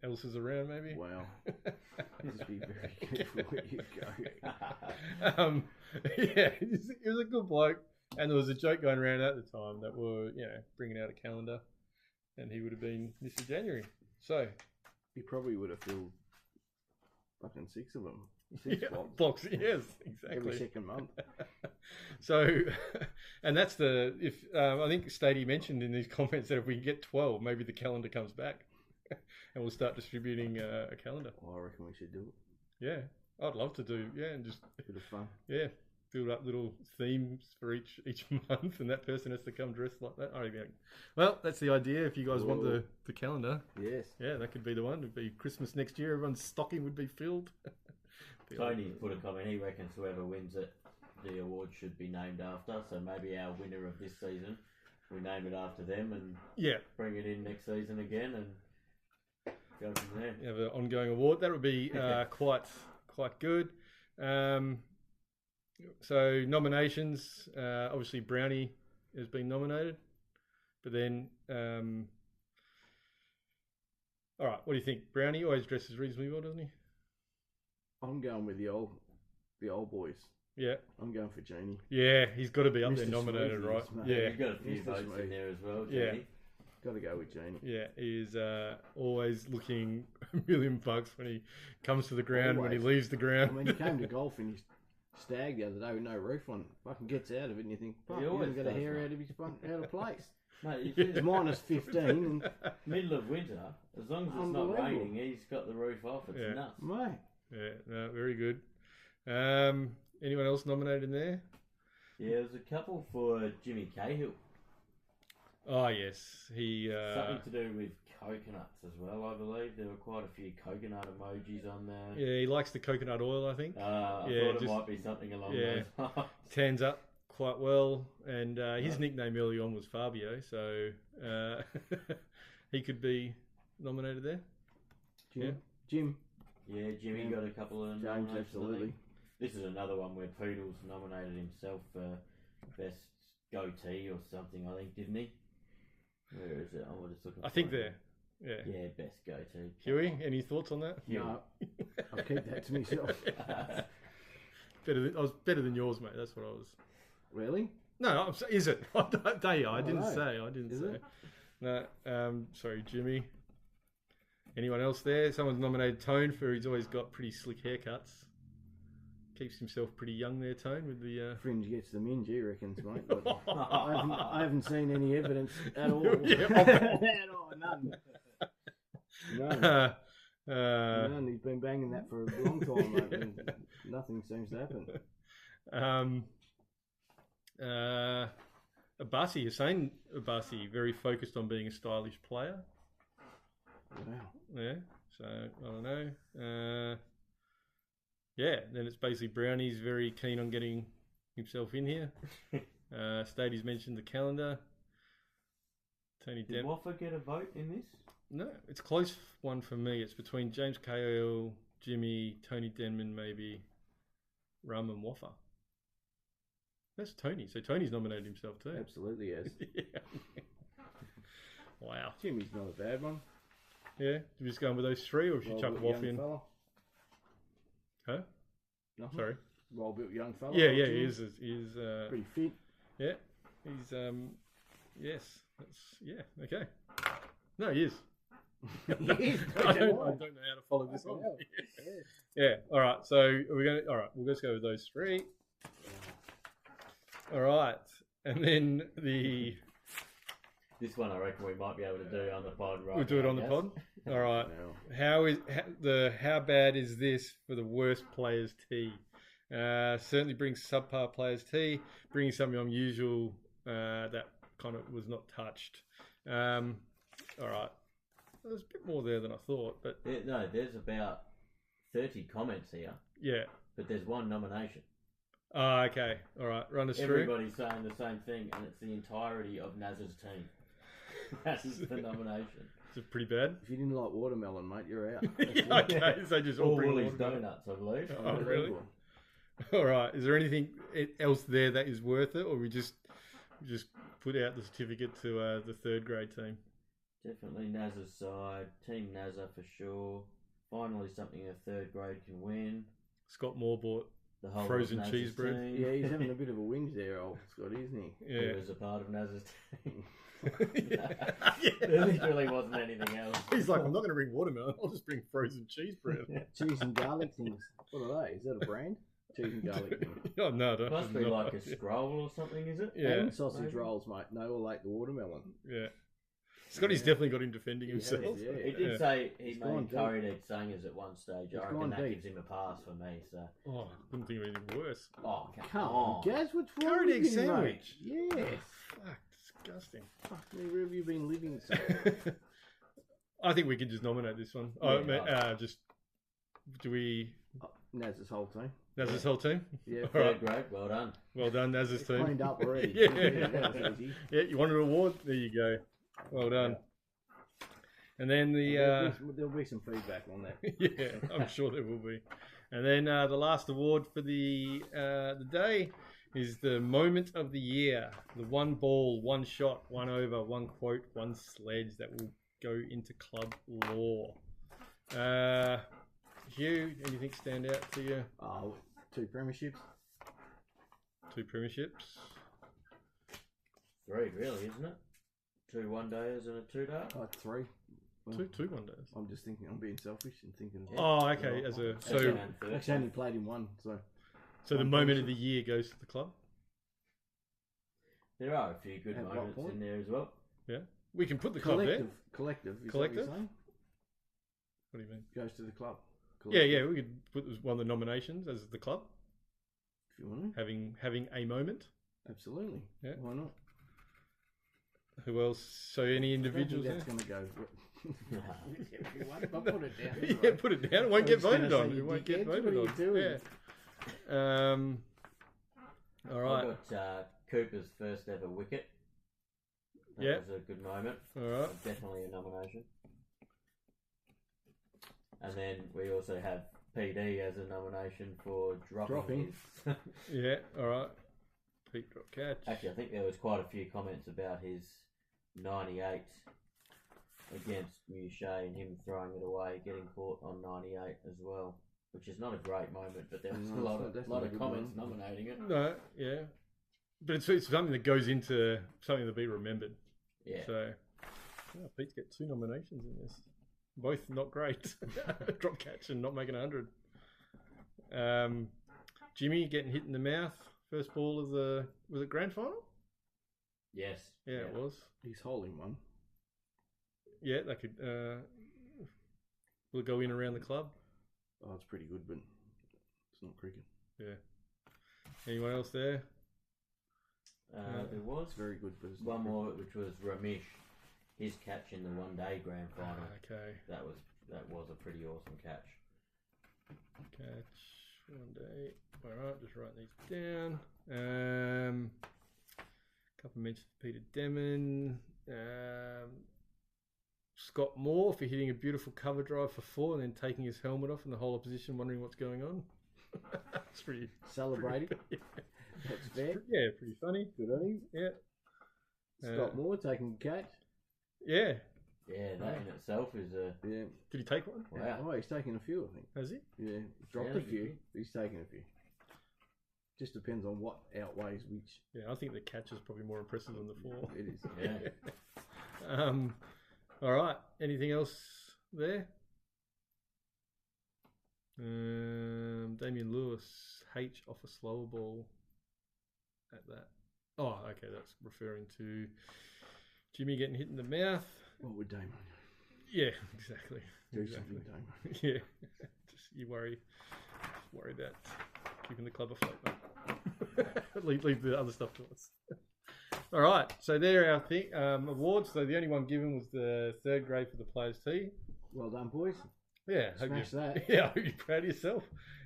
else is around, maybe. Wow. Just be very careful where you go. He was a good bloke. And there was a joke going around at the time that we're, bringing out a calendar, and he would have been Mr. January. So He probably would have filled fucking 6 of them. blocks. Yes, exactly. Every second month. So, and that's I think Stady mentioned in his comments that if we can get 12, maybe the calendar comes back, and we'll start distributing a calendar. Oh, I reckon we should do it. Yeah, I'd love to do. Yeah, and just Bit of fun. yeah, build up little themes for each month, and that person has to come dressed like that. Well, that's the idea. If you guys want the calendar, Yes. yeah, that could be the one. It'd be Christmas next year. Everyone's stocking would be filled. Tony put a comment. He reckons whoever wins it, the award should be named after. So maybe our winner of this season, we name it after them and bring it in next season again and go from there. You have an ongoing award. That would be quite good. So nominations, obviously Brownie has been nominated, but then, all right, what do you think? Brownie always dresses reasonably well, doesn't he? I'm going with the old boys. Yeah. I'm going for Genie. Yeah, he's got to be up there Mr. nominated, Smoothies, right? mate. Yeah. He's got a few votes in there as well, Jamie. Yeah. Got to go with Genie. Yeah, he is always looking $1,000,000 when he comes to the ground, when he leaves the ground. I mean, he came to golf in his stag the other day with no roof on. Fucking gets out of it and you think, fuck, he hasn't got a hair out of his out of place. Mate, It's minus 15 and middle of winter, as long as it's not raining, he's got the roof off. It's nuts. mate. Yeah, no, very good. Anyone else nominated in there? Yeah, there's a couple for Jimmy Cahill. Oh, yes. He Something to do with coconuts as well, I believe. There were quite a few coconut emojis on there. Yeah, he likes the coconut oil, I think. I thought it might be something along those lines. Tans up quite well, and his nickname early on was Fabio, so he could be nominated there. Jim. Yeah, Jimmy got a couple of James, nominations. absolutely. This is another one where Poodles nominated himself for best goatee or something, I think, didn't he? Where is it? I was just looking. I think there. Yeah. Yeah, best goatee. Huey, any thoughts on that? No, I'll keep that to myself. I was better than yours, mate. That's what I was. Really? No, is it? I didn't know. say. I didn't Is say. it? No. Sorry, Jimmy. Anyone else there? Someone's nominated Tone for he's always got pretty slick haircuts. Keeps himself pretty young there, Tone, with the Fringe gets the minge, he reckons, mate. But I haven't seen any evidence at all. At all, none. None. He's been banging that for a long time, mate. And nothing seems to happen. Abassi, Hussein Abassi, very focused on being a stylish player. Wow. Yeah, so I don't know. Yeah, then it's basically Brownie's very keen on getting himself in here. Stady's mentioned the calendar. Tony Did Waffa get a vote in this? No, it's a close one for me. It's between James Cahill, Jimmy, Tony Denman, maybe Rum and Waffa. That's Tony. So Tony's nominated himself too. Absolutely, yes. Yeah. Wow. Jimmy's not a bad one. Yeah, we just going with those three, or should you chuck Waff in? Fella. Huh? Nothing. Sorry. Well-built young fella. Yeah, he is. He's pretty fit. Yeah, he's yes. That's okay. No, he is. I don't know how to follow this on. Yeah. All right. So we're gonna. All right. We'll just go with those three. All right, and then This one I reckon we might be able to do on the pod, right? We'll do it on the pod. All right. How bad is this for the worst players' tee? Certainly brings subpar players' tee, bringing something unusual that kind of was not touched. All right. There's a bit more there than I thought, but there's about 30 comments here. Yeah. But there's one nomination. Oh, okay. All right. Run us through. Everybody's saying the same thing, and it's the entirety of Naz's team. That's the nomination. It's pretty bad. If you didn't like watermelon, mate, you're out. Okay, so just all bring Woolies donuts, I believe. Oh, really? All right. Is there anything else there that is worth it, or we just put out the certificate to the third grade team? Definitely Naz's side. Team Nazza for sure. Finally, something a third grade can win. Scott Moore bought the whole frozen cheese bread. Yeah, he's having a bit of a whinge there, old Scotty, isn't he? He Yeah. was a part of Naz's team. Yeah. There literally wasn't anything else. He's like, I'm not going to bring watermelon. I'll just bring frozen cheese bread. Cheese and garlic things. What are they? Is that a brand? Cheese and garlic things. Oh no, that Must be not- like a scroll or something, is it? Yeah. And sausage Maybe. rolls, mate. No, we'll like the watermelon. Yeah. Scotty's Yeah. definitely got him defending He has, himself. yeah. He did say he It's gone made deep. curried egg sangers at one stage. It's I reckon gone that deep. gives him a pass for me. So, Oh, I couldn't think of anything worse. oh, Come on, Gaz, what's wrong Curried with egg you, sandwich. mate? Yes. Fuck, disgusting. Fuck me, where have you been living, son? I think we could just nominate this one. Yeah. Just do we? Naz's whole team. That's his whole team. Yeah. All third right. grade. Well done. Well done, Naz's team. Cleaned up already. Yeah. That was easy. Yeah, you wanted an award? There you go. Well done. And then There'll be some feedback on that. yeah, I'm sure there will be. And then the last award for the day is the moment of the year. The one ball, one shot, one over, one quote, one sledge that will go into club lore. Hugh, anything stand out to you? Oh, 2 premierships. 2 premierships. 3, really, isn't it? 2 one-dayers and a 2-day. 3. Well, Two one days. I'm just thinking, I'm being selfish and thinking. Oh, okay. As a so Actually, I only played in 1, so. the moment of the year goes to the club. There are a few good At what moments point? in there as well. Yeah, we can put the club there. Collective. Is Collective? That what you're saying? What do you mean? Goes to the club. Yeah, yeah. We could put one of the nominations as the club If you want to. having a moment. Absolutely. Yeah. Why not? Who else? So any I don't think individuals? that's there? going to go. Everyone, I'll put it down. Yeah, put it down. It won't I get was gonna voted say, on. you It won't get dickheads, what voted are you on. doing? Yeah. All right. I got Cooper's first ever wicket. That Yeah. was a good moment. All right. Definitely a nomination. And then we also have PD as a nomination for dropping. his- Yeah. All right. Pete drop catch. Actually, I think there was quite a few comments about his 98 against Mouchet and him throwing it away, getting caught on 98 as well, which is not a great moment, but there was No, a lot it's not- that's lot not a of good comments one. nominating it. No. Yeah. But it's something that goes into something to be remembered. Yeah. So, Pete's got 2 nominations in this. Both not great. Drop catch and not making 100. Jimmy getting hit in the mouth. First ball of was it grand final? Yes. Yeah, it was. He's holding one. Yeah, that could. Will it go in around the club? Oh, it's pretty good, but it's not cricket. Yeah. Anyone else there? There was It's very good, but it's not one cricket. more, which was Ramesh, his catch in the one-day grand final. Okay. That was a pretty awesome catch. Catch one day. All right, just write these down. Couple of mentions for Peter Demon. Scott Moore for hitting a beautiful cover drive for 4 and then taking his helmet off and the whole opposition wondering what's going on. It's pretty Celebrating. pretty- That's fair. yeah, pretty funny. Good on him. Yeah. Scott Moore taking the catch. Yeah. Yeah, that in itself is a Yeah. Did he take one? wow. Oh, he's taking a few, I think. Has he? Yeah. Dropped Yeah, a few. He's taking a few. Just depends on what outweighs which. Yeah, I think the catch is probably more impressive than the 4. It is. Yeah. All right. Anything else there? Damien Lewis, H off a slower ball at that. Oh, okay. That's referring to Jimmy getting hit in the mouth. What would Damon Yeah, exactly. do? Exactly. Something, Damon. Yeah. Just worry about keeping the club afloat. Mate. leave the other stuff to us. All right. So there are our awards. So the only one given was the 3rd grade for the players' team. Well done, boys. Yeah, Smash that. Yeah, I hope you're proud of yourself.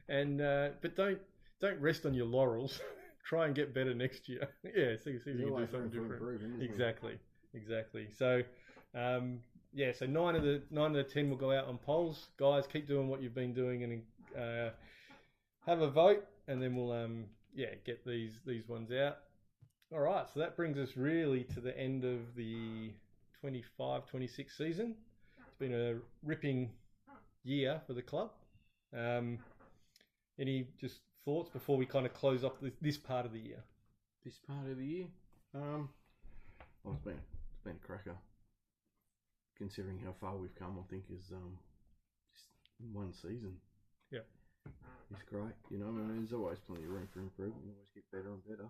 And but don't rest on your laurels. Try and get better next year. Yeah, see if you can do something different. Exactly. So, so 9 of the 10 will go out on polls. Guys, keep doing what you've been doing and have a vote, and then we'll get these ones out. All right, so that brings us really to the end of the 25-26 season. It's been a ripping year for the club. Any just thoughts before we kind of close off this part of the year? This part of the year, well, it's been a cracker. Considering how far we've come, I think is just in one season. Yeah, it's great. You know, I mean, there's always plenty of room for improvement. We always get better and better.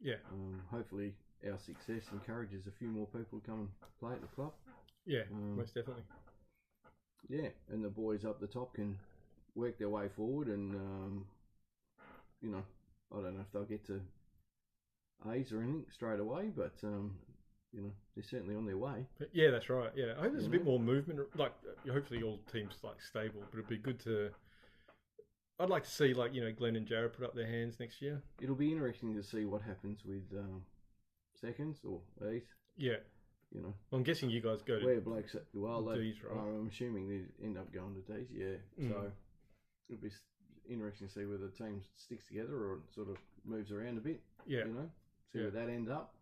Yeah. Hopefully, our success encourages a few more people to come and play at the club. Yeah, most definitely. Yeah, and the boys up the top can work their way forward, and you know, I don't know if they'll get to A's or anything straight away, but you know, they're certainly on their way. But yeah, that's right. Yeah, I hope there's a bit more movement. Like, hopefully, all teams like stable. But it'd be good to. I'd like to see, like, you know, Glenn and Jared put up their hands next year. It'll be interesting to see what happens with seconds or A's. Yeah. You know, I'm guessing you guys go to where Blake's well, D's, right? I'm assuming they end up going to D's. Yeah. So it'll be interesting to see whether the team sticks together or it sort of moves around a bit. Yeah. You know, see where that ends up.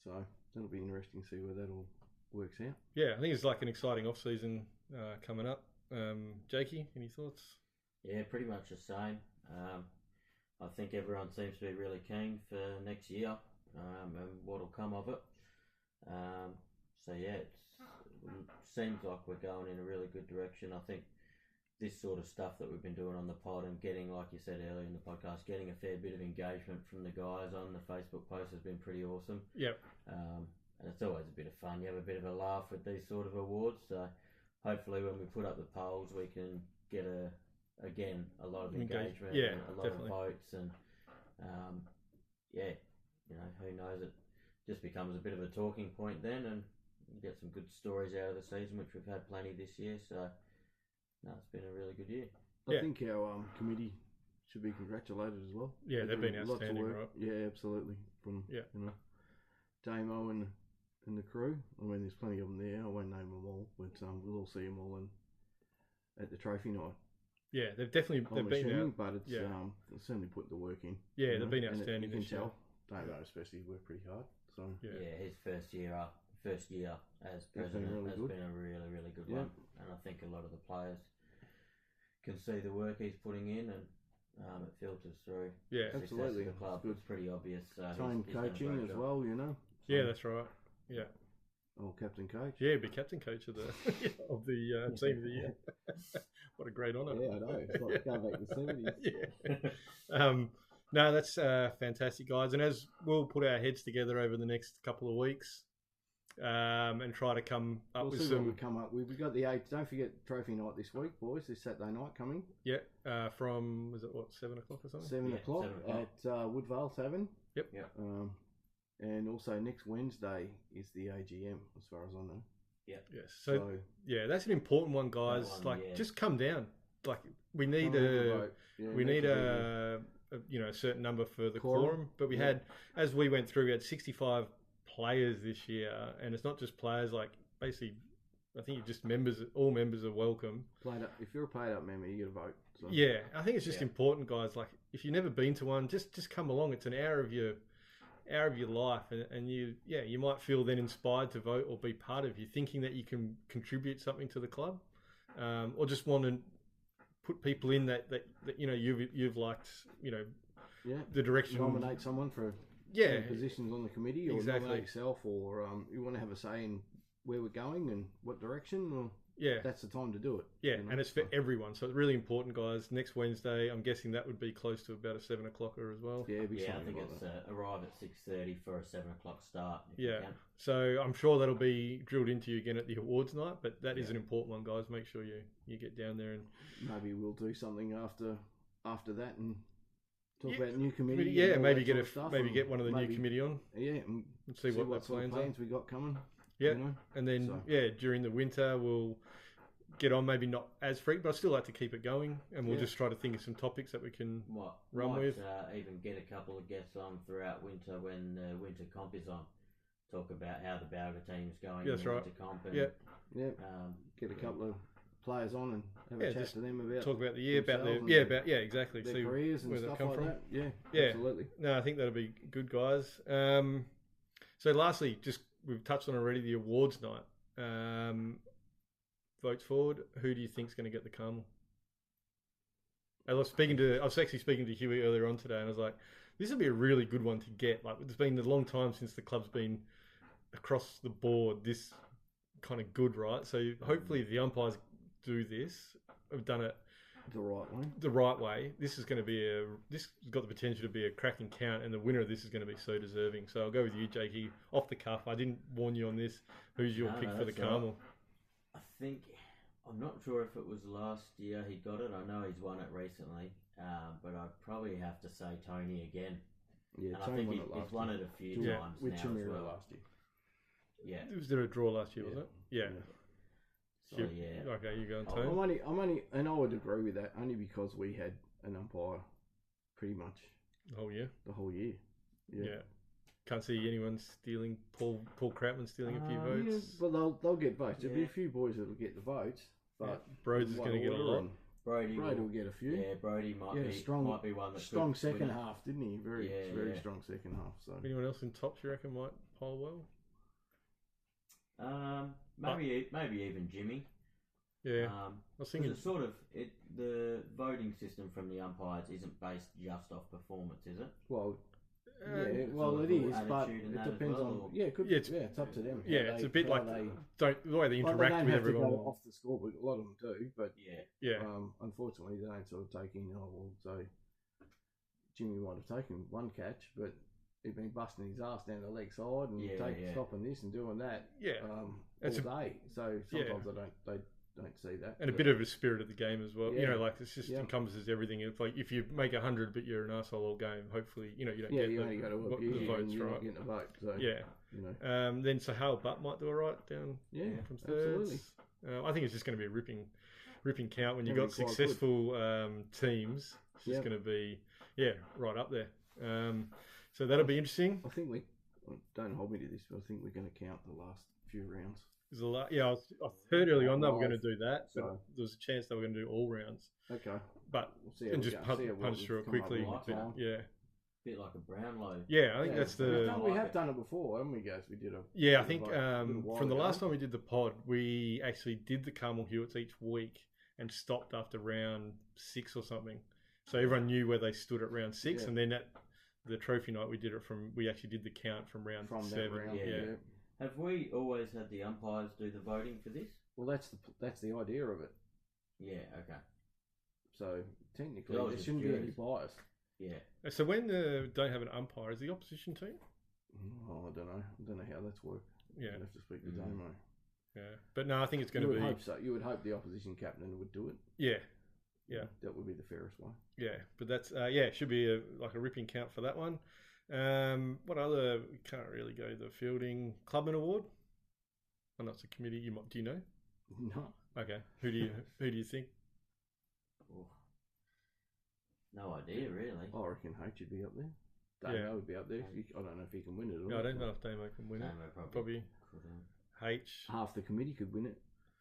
So that'll be interesting to see where that all works out. Yeah, I think it's like an exciting off season coming up. Jakey, any thoughts? Yeah, pretty much the same. I think everyone seems to be really keen for next year and what'll come of it. So yeah, it seems like we're going in a really good direction. I think this sort of stuff that we've been doing on the pod and getting, like you said earlier in the podcast, getting a fair bit of engagement from the guys on the Facebook post has been pretty awesome. Yep. And it's always a bit of fun. You have a bit of a laugh with these sort of awards. So hopefully when we put up the polls, we can get a lot of engagement, and a lot of votes, and yeah, you know, who knows, it just becomes a bit of a talking point then, and you get some good stories out of the season, which we've had plenty this year. So no, it's been a really good year. I think our committee should be congratulated as well. Yeah, they've been outstanding, right? Yeah, absolutely. From you know, Damo and the crew. I mean, there's plenty of them there. I won't name them all, but we'll all see them all at the trophy night. Yeah, they've been out, but it's certainly put the work in. Yeah, they've been outstanding. You can tell. Damo especially worked pretty hard. So yeah, his first year as president has been a really, really good one, and I think a lot of the players can see the work he's putting in, and it filters through. Yeah, the absolutely. Of the club. It's pretty obvious. Time coaching as well, you know. So, yeah, that's right. Yeah. Oh, captain coach. Yeah, be captain coach of the team of the year. What a great honour. Yeah, I know. It's like going back to the 70s. Yeah. No, that's fantastic, guys. And as we'll put our heads together over the next couple of weeks, and try to come up with some. What we come up with. We got the 8th. Don't forget trophy night this week, boys. This Saturday night coming. Yeah. From was it 7 o'clock or something? 7 o'clock at Woodvale Tavern. Yep. And also next Wednesday is the AGM, as far as I know. Yeah. Yes. So yeah, that's an important one, guys. Just come down. Like we need a certain number for the quorum. But we had, as we went through, we had 65 players this year, and it's not just players. Like basically, I think you just members. All members are welcome. If you're a paid up member, you get a vote. So. Yeah, I think it's just important, guys. Like if you've never been to one, just come along. It's an hour of your life, and you might feel then inspired to vote or be part of. You thinking that you can contribute something to the club, or just want to put people in that you know you've liked, you know, the direction. Nominate someone for positions on the committee, or nominate yourself, or you want to have a say in where we're going and what direction. Or that's the time to do it. Yeah, you know? And it's for everyone, so it's really important, guys. Next Wednesday, I'm guessing that would be close to about a 7 o'clocker as well. Yeah, I think it's arrive at 6:30 for a 7 o'clock start. So I'm sure that'll be drilled into you again at the awards night, but that is an important one, guys. Make sure you get down there, and maybe we'll do something after that and talk about new committee. Yeah, maybe get one of the new committee on. Yeah, and see what sort of plans we got coming. Yeah, you know? And then during the winter we'll get on. Maybe not as frequent, but I still like to keep it going, and we'll just try to think of some topics that we can run with. Even get a couple of guests on throughout winter when winter comp is on. Talk about how the Balga team's going. That's right. Winter comp and, get a couple of players on and have a chat to them about talk about the year, about exactly their see careers and where stuff they come like from. That. Yeah, absolutely. No, I think that'll be good, guys. So lastly, just we've touched on already the awards night. Votes forward. Who do you think's going to get the Carmel? I was actually speaking to Hewey earlier on today, and I was like, this would be a really good one to get. Like, it's been a long time since the club's been across the board this kind of good, right? So hopefully the umpires do this, have done it the right way. This is going to be this has got the potential to be a cracking count, and the winner of this is going to be so deserving. So I'll go with you, Jakey, off the cuff. I didn't warn you on this. Who's your pick for the Carmel? I think, I'm not sure if it was last year he got it. I know he's won it recently, but I'd probably have to say Tony again. Yeah, and Tony I think won it last he's won year. it a few times With now as Chimera well. last year. Yeah. Was there a draw last year, was it? Yeah. So, yeah. Okay, you go on, Tony. I'm only, and I would agree with that, only because we had an umpire pretty much The whole year? the whole year. Yeah. Can't see anyone stealing, Paul Krautman stealing a few votes. Yeah, well, they'll get votes. There'll be a few boys that'll get the votes, but Broads is going to get a lot. Brody will get a few. Yeah, Brody might be one that strong could second win it. half, didn't he? Very strong second half. So Anyone else in tops you reckon might poll well? Maybe even Jimmy. Yeah, I was thinking it's sort of the voting system from the umpires isn't based just off performance, is it? Well, it is, but attitude and it that as depends well, on. or- Yeah, it could. Yeah, It's up to them. yeah, it's a bit like the way they Well, interact they don't with have everyone. to go off the scorebook. A lot of them do, but Yeah, unfortunately, they don't sort of take in. Oh well, so Jimmy might have taken one catch, but he'd been busting his ass down the leg side and stopping this and doing that. Yeah, all It's a- day. So sometimes they don't see that. and a bit of a spirit of the game as well. You Yeah. know, like it's just encompasses everything. It's like if you make 100, but you're an asshole all game, hopefully you don't get you only go to the the votes you're right. not getting a vote. So Yeah. Then Sahal Butt might do all right down from thirds. I think it's just going to be a ripping count when you've got Gonna be quite successful teams. It's just going to be right up there. So that'll be interesting. I think don't hold me to this, but I think we're going to count the last few rounds. I heard early on they were going to do that, but there was a chance they were going to do all rounds. Okay. But We'll see how and we just go. See punch what through we've it come up quickly. with. But, yeah. Bit like a Brownlow. Yeah, I think that's the. We have done it before, haven't we, guys? We did a. Yeah, I think a while from the ago. last time we did the pod, we actually did the Carmel Hewitts each week and stopped after round 6 or something. So everyone knew where they stood at round 6, and then at the trophy night we actually did the count from round 7. That round. Yeah. Have we always had the umpires do the voting for this? Well, that's the idea of it. Yeah. Okay. So technically, I was there just shouldn't be any curious. bias. Yeah. So when don't have an umpire, is the opposition team? Oh, I don't know. I don't know how that's worked. Yeah. I'd have to speak to Damo. Yeah, but no, I think it's going You to would be. hope so. You would hope the opposition captain would do it. Yeah. Yeah. That would be the fairest way. Yeah, but that's it should be like a ripping count for that one. What other? We can't really go the fielding clubman award. I know it's a committee. Do you know? No. Okay. Who do you think? Oh. No idea, really. I reckon H would be up there. Yeah. Damo would be up there. I don't know if he can win it or No, I not. don't know if Damo can win it. Damo Probably couldn't. H. Half the committee could win it.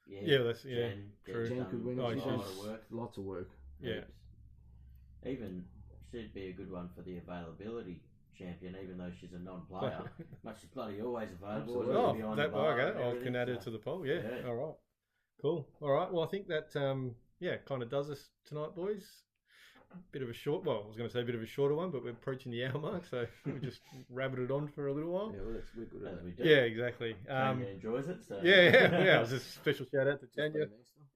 Yeah, that's true. Jen could win it. Oh, She she does does. lots of work. Yeah. Even she'd be a good one for the availability champion, even though she's a non-player. But she's bloody always available. Absolutely. Oh, behind that the bar and okay. I everything, can add so- it to the poll. Yeah. Yeah. All right. Cool. All right. Well, I think that kind of does us tonight, boys. Bit of a short. Well, I was going to say a bit of a shorter one, but we're approaching the hour mark, so we just rabbited on for a little while. Yeah, well, we're good at As that. we do. Yeah, exactly. Tanya enjoys it. So. Yeah. It was a special shout out to Tanya.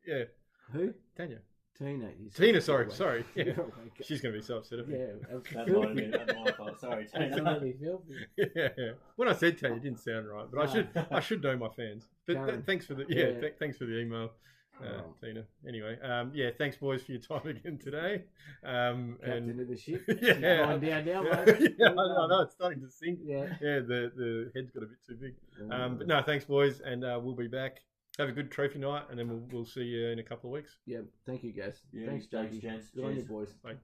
Yeah, Who? Tanya. Tina. Sorry. Yeah. You're okay. She's going to be so upset at me. Yeah. That might have been my fault. Sorry, Tanya. Absolutely filthy. Yeah. When I said Tanya, it didn't sound right, but I should know my fans. But Karen. thanks for the Yeah. thanks for the email, Tina. Anyway, thanks boys for your time again today. Captain And of the ship. yeah, Going down now, yeah, mate. I know it's starting to sink. Yeah. Yeah, the head's got a bit too big. But no, thanks boys, and we'll be back. Have a good trophy night, and then we'll see you in a couple of weeks. Yeah. Thank you, guys. Yeah, Thanks, thanks, Jakey. gents. Good on you, Cheers. boys. Bye.